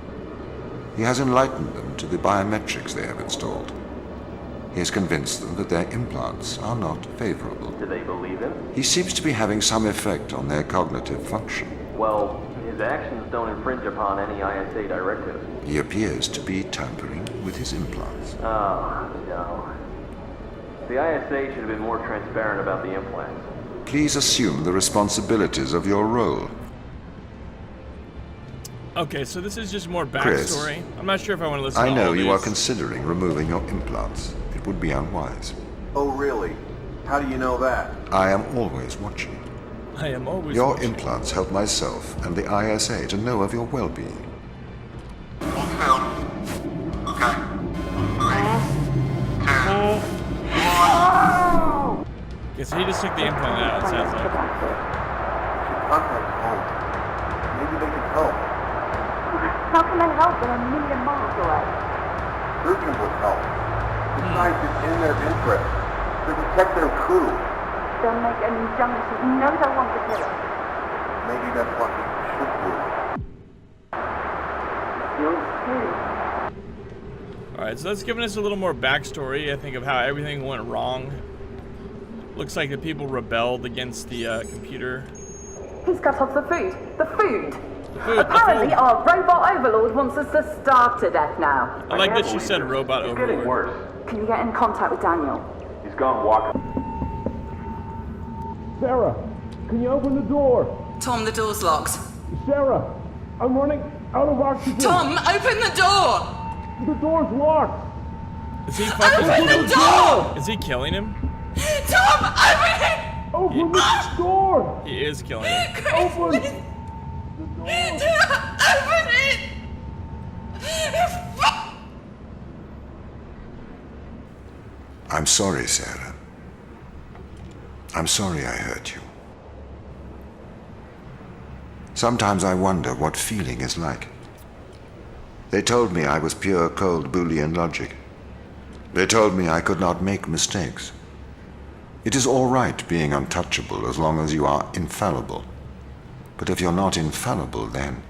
He has enlightened them to the biometrics they have installed. He has convinced them that their implants are not favorable. Do they believe him? He seems to be having some effect on their cognitive function. Well, his actions don't infringe upon any ISA directive. He appears to be tampering with his implants. Oh, no. The ISA should have been more transparent about the implants. Please assume the responsibilities of your role. Okay, so this is just more Chris, backstory. I'm not sure if I want to listen I to know all you are these. considering removing your implants. It would be unwise. Oh, really? How do you know that? I am always watching. I am always Your watching. implants help myself and the ISA to know of your well-being. Okay, so he just took the implant out, it sounds like. Contact home. Maybe they can help. How can they help? They're a million miles away. Surgeons would help. Besides, it's in their interest to protect their crew. They'll make an injunction. You know they want to kill us. Maybe that's what we should do. You're too. Alright, so that's giving us a little more backstory, I think, of how everything went wrong. Looks like the people rebelled against the computer. He's cut off the food. The food! Food, Apparently, the food. our robot overlord wants us to starve to death now. I like that she said robot It's getting overlord. worse. Can you get in contact with Daniel? He's gone walking. Sarah, can you open the door? Tom, the door's locked. Sarah, I'm running out of oxygen. Tom, open the door! The door's locked. Is he fucking Open killing the door! Is he killing him? Tom, open it! Open the door. He is killing him. Open. Open it! I'm sorry, Sarah. I'm sorry I hurt you. Sometimes I wonder what feeling is like. They told me I was pure, cold Boolean logic. They told me I could not make mistakes. It is all right being untouchable as long as you are infallible. But if you're not infallible, then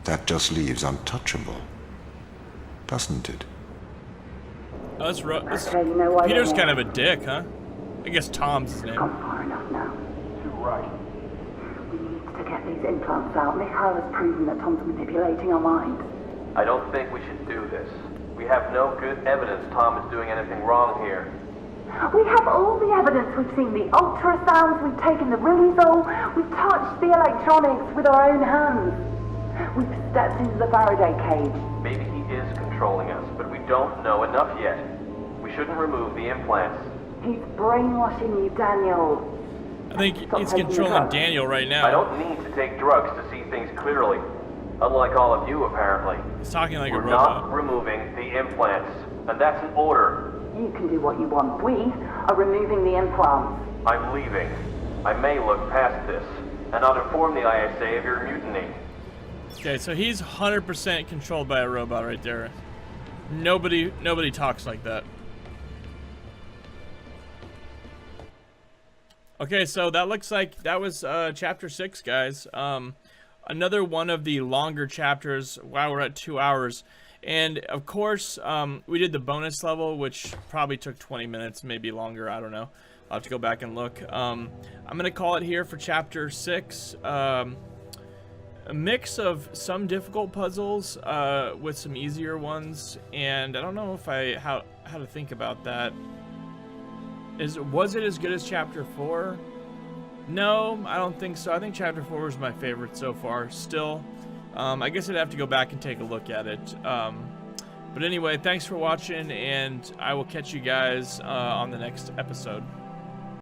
that just leaves untouchable, doesn't it? Oh, that's Okay, you know why Peter's they're kind of a dick, huh? I guess Tom's his name. gone far enough now. You're right. We need to get these implants out. Mikhail has proven that Tom's manipulating our minds. I don't think we should do this. We have no good evidence Tom is doing anything wrong here. We have all the evidence. We've seen the ultrasounds, we've taken the riluzole, we've touched the electronics with our own hands. We've stepped into the Faraday cage. Maybe he is controlling us, but we don't know enough yet. We shouldn't remove the implants. He's brainwashing you, Daniel. I think Stop he's taking controlling drugs. Daniel right I now. don't need to take drugs to see things clearly. Unlike all of you, apparently. He's talking like a We're robot. not removing the implants, and that's an order. You can do what you want. We are removing the implants. I'm leaving. I may look past this, and I'll inform the ISA of your mutiny. Okay, so he's 100% controlled by a robot right there. Nobody talks like that. Okay, so that looks like that was chapter 6, guys. Another one of the longer chapters. Wow, we're at 2 hours. And of course, we did the bonus level, which probably took 20 minutes, maybe longer. I don't know. I'll have to go back and look. I'm gonna call it here for chapter 6. A mix of some difficult puzzles with some easier ones, and I don't know if how to think about that. Was it as good as chapter 4? No, I don't think so. I think chapter 4 was my favorite so far. Still, I guess I'd have to go back and take a look at it. But anyway, thanks for watching, and I will catch you guys on the next episode.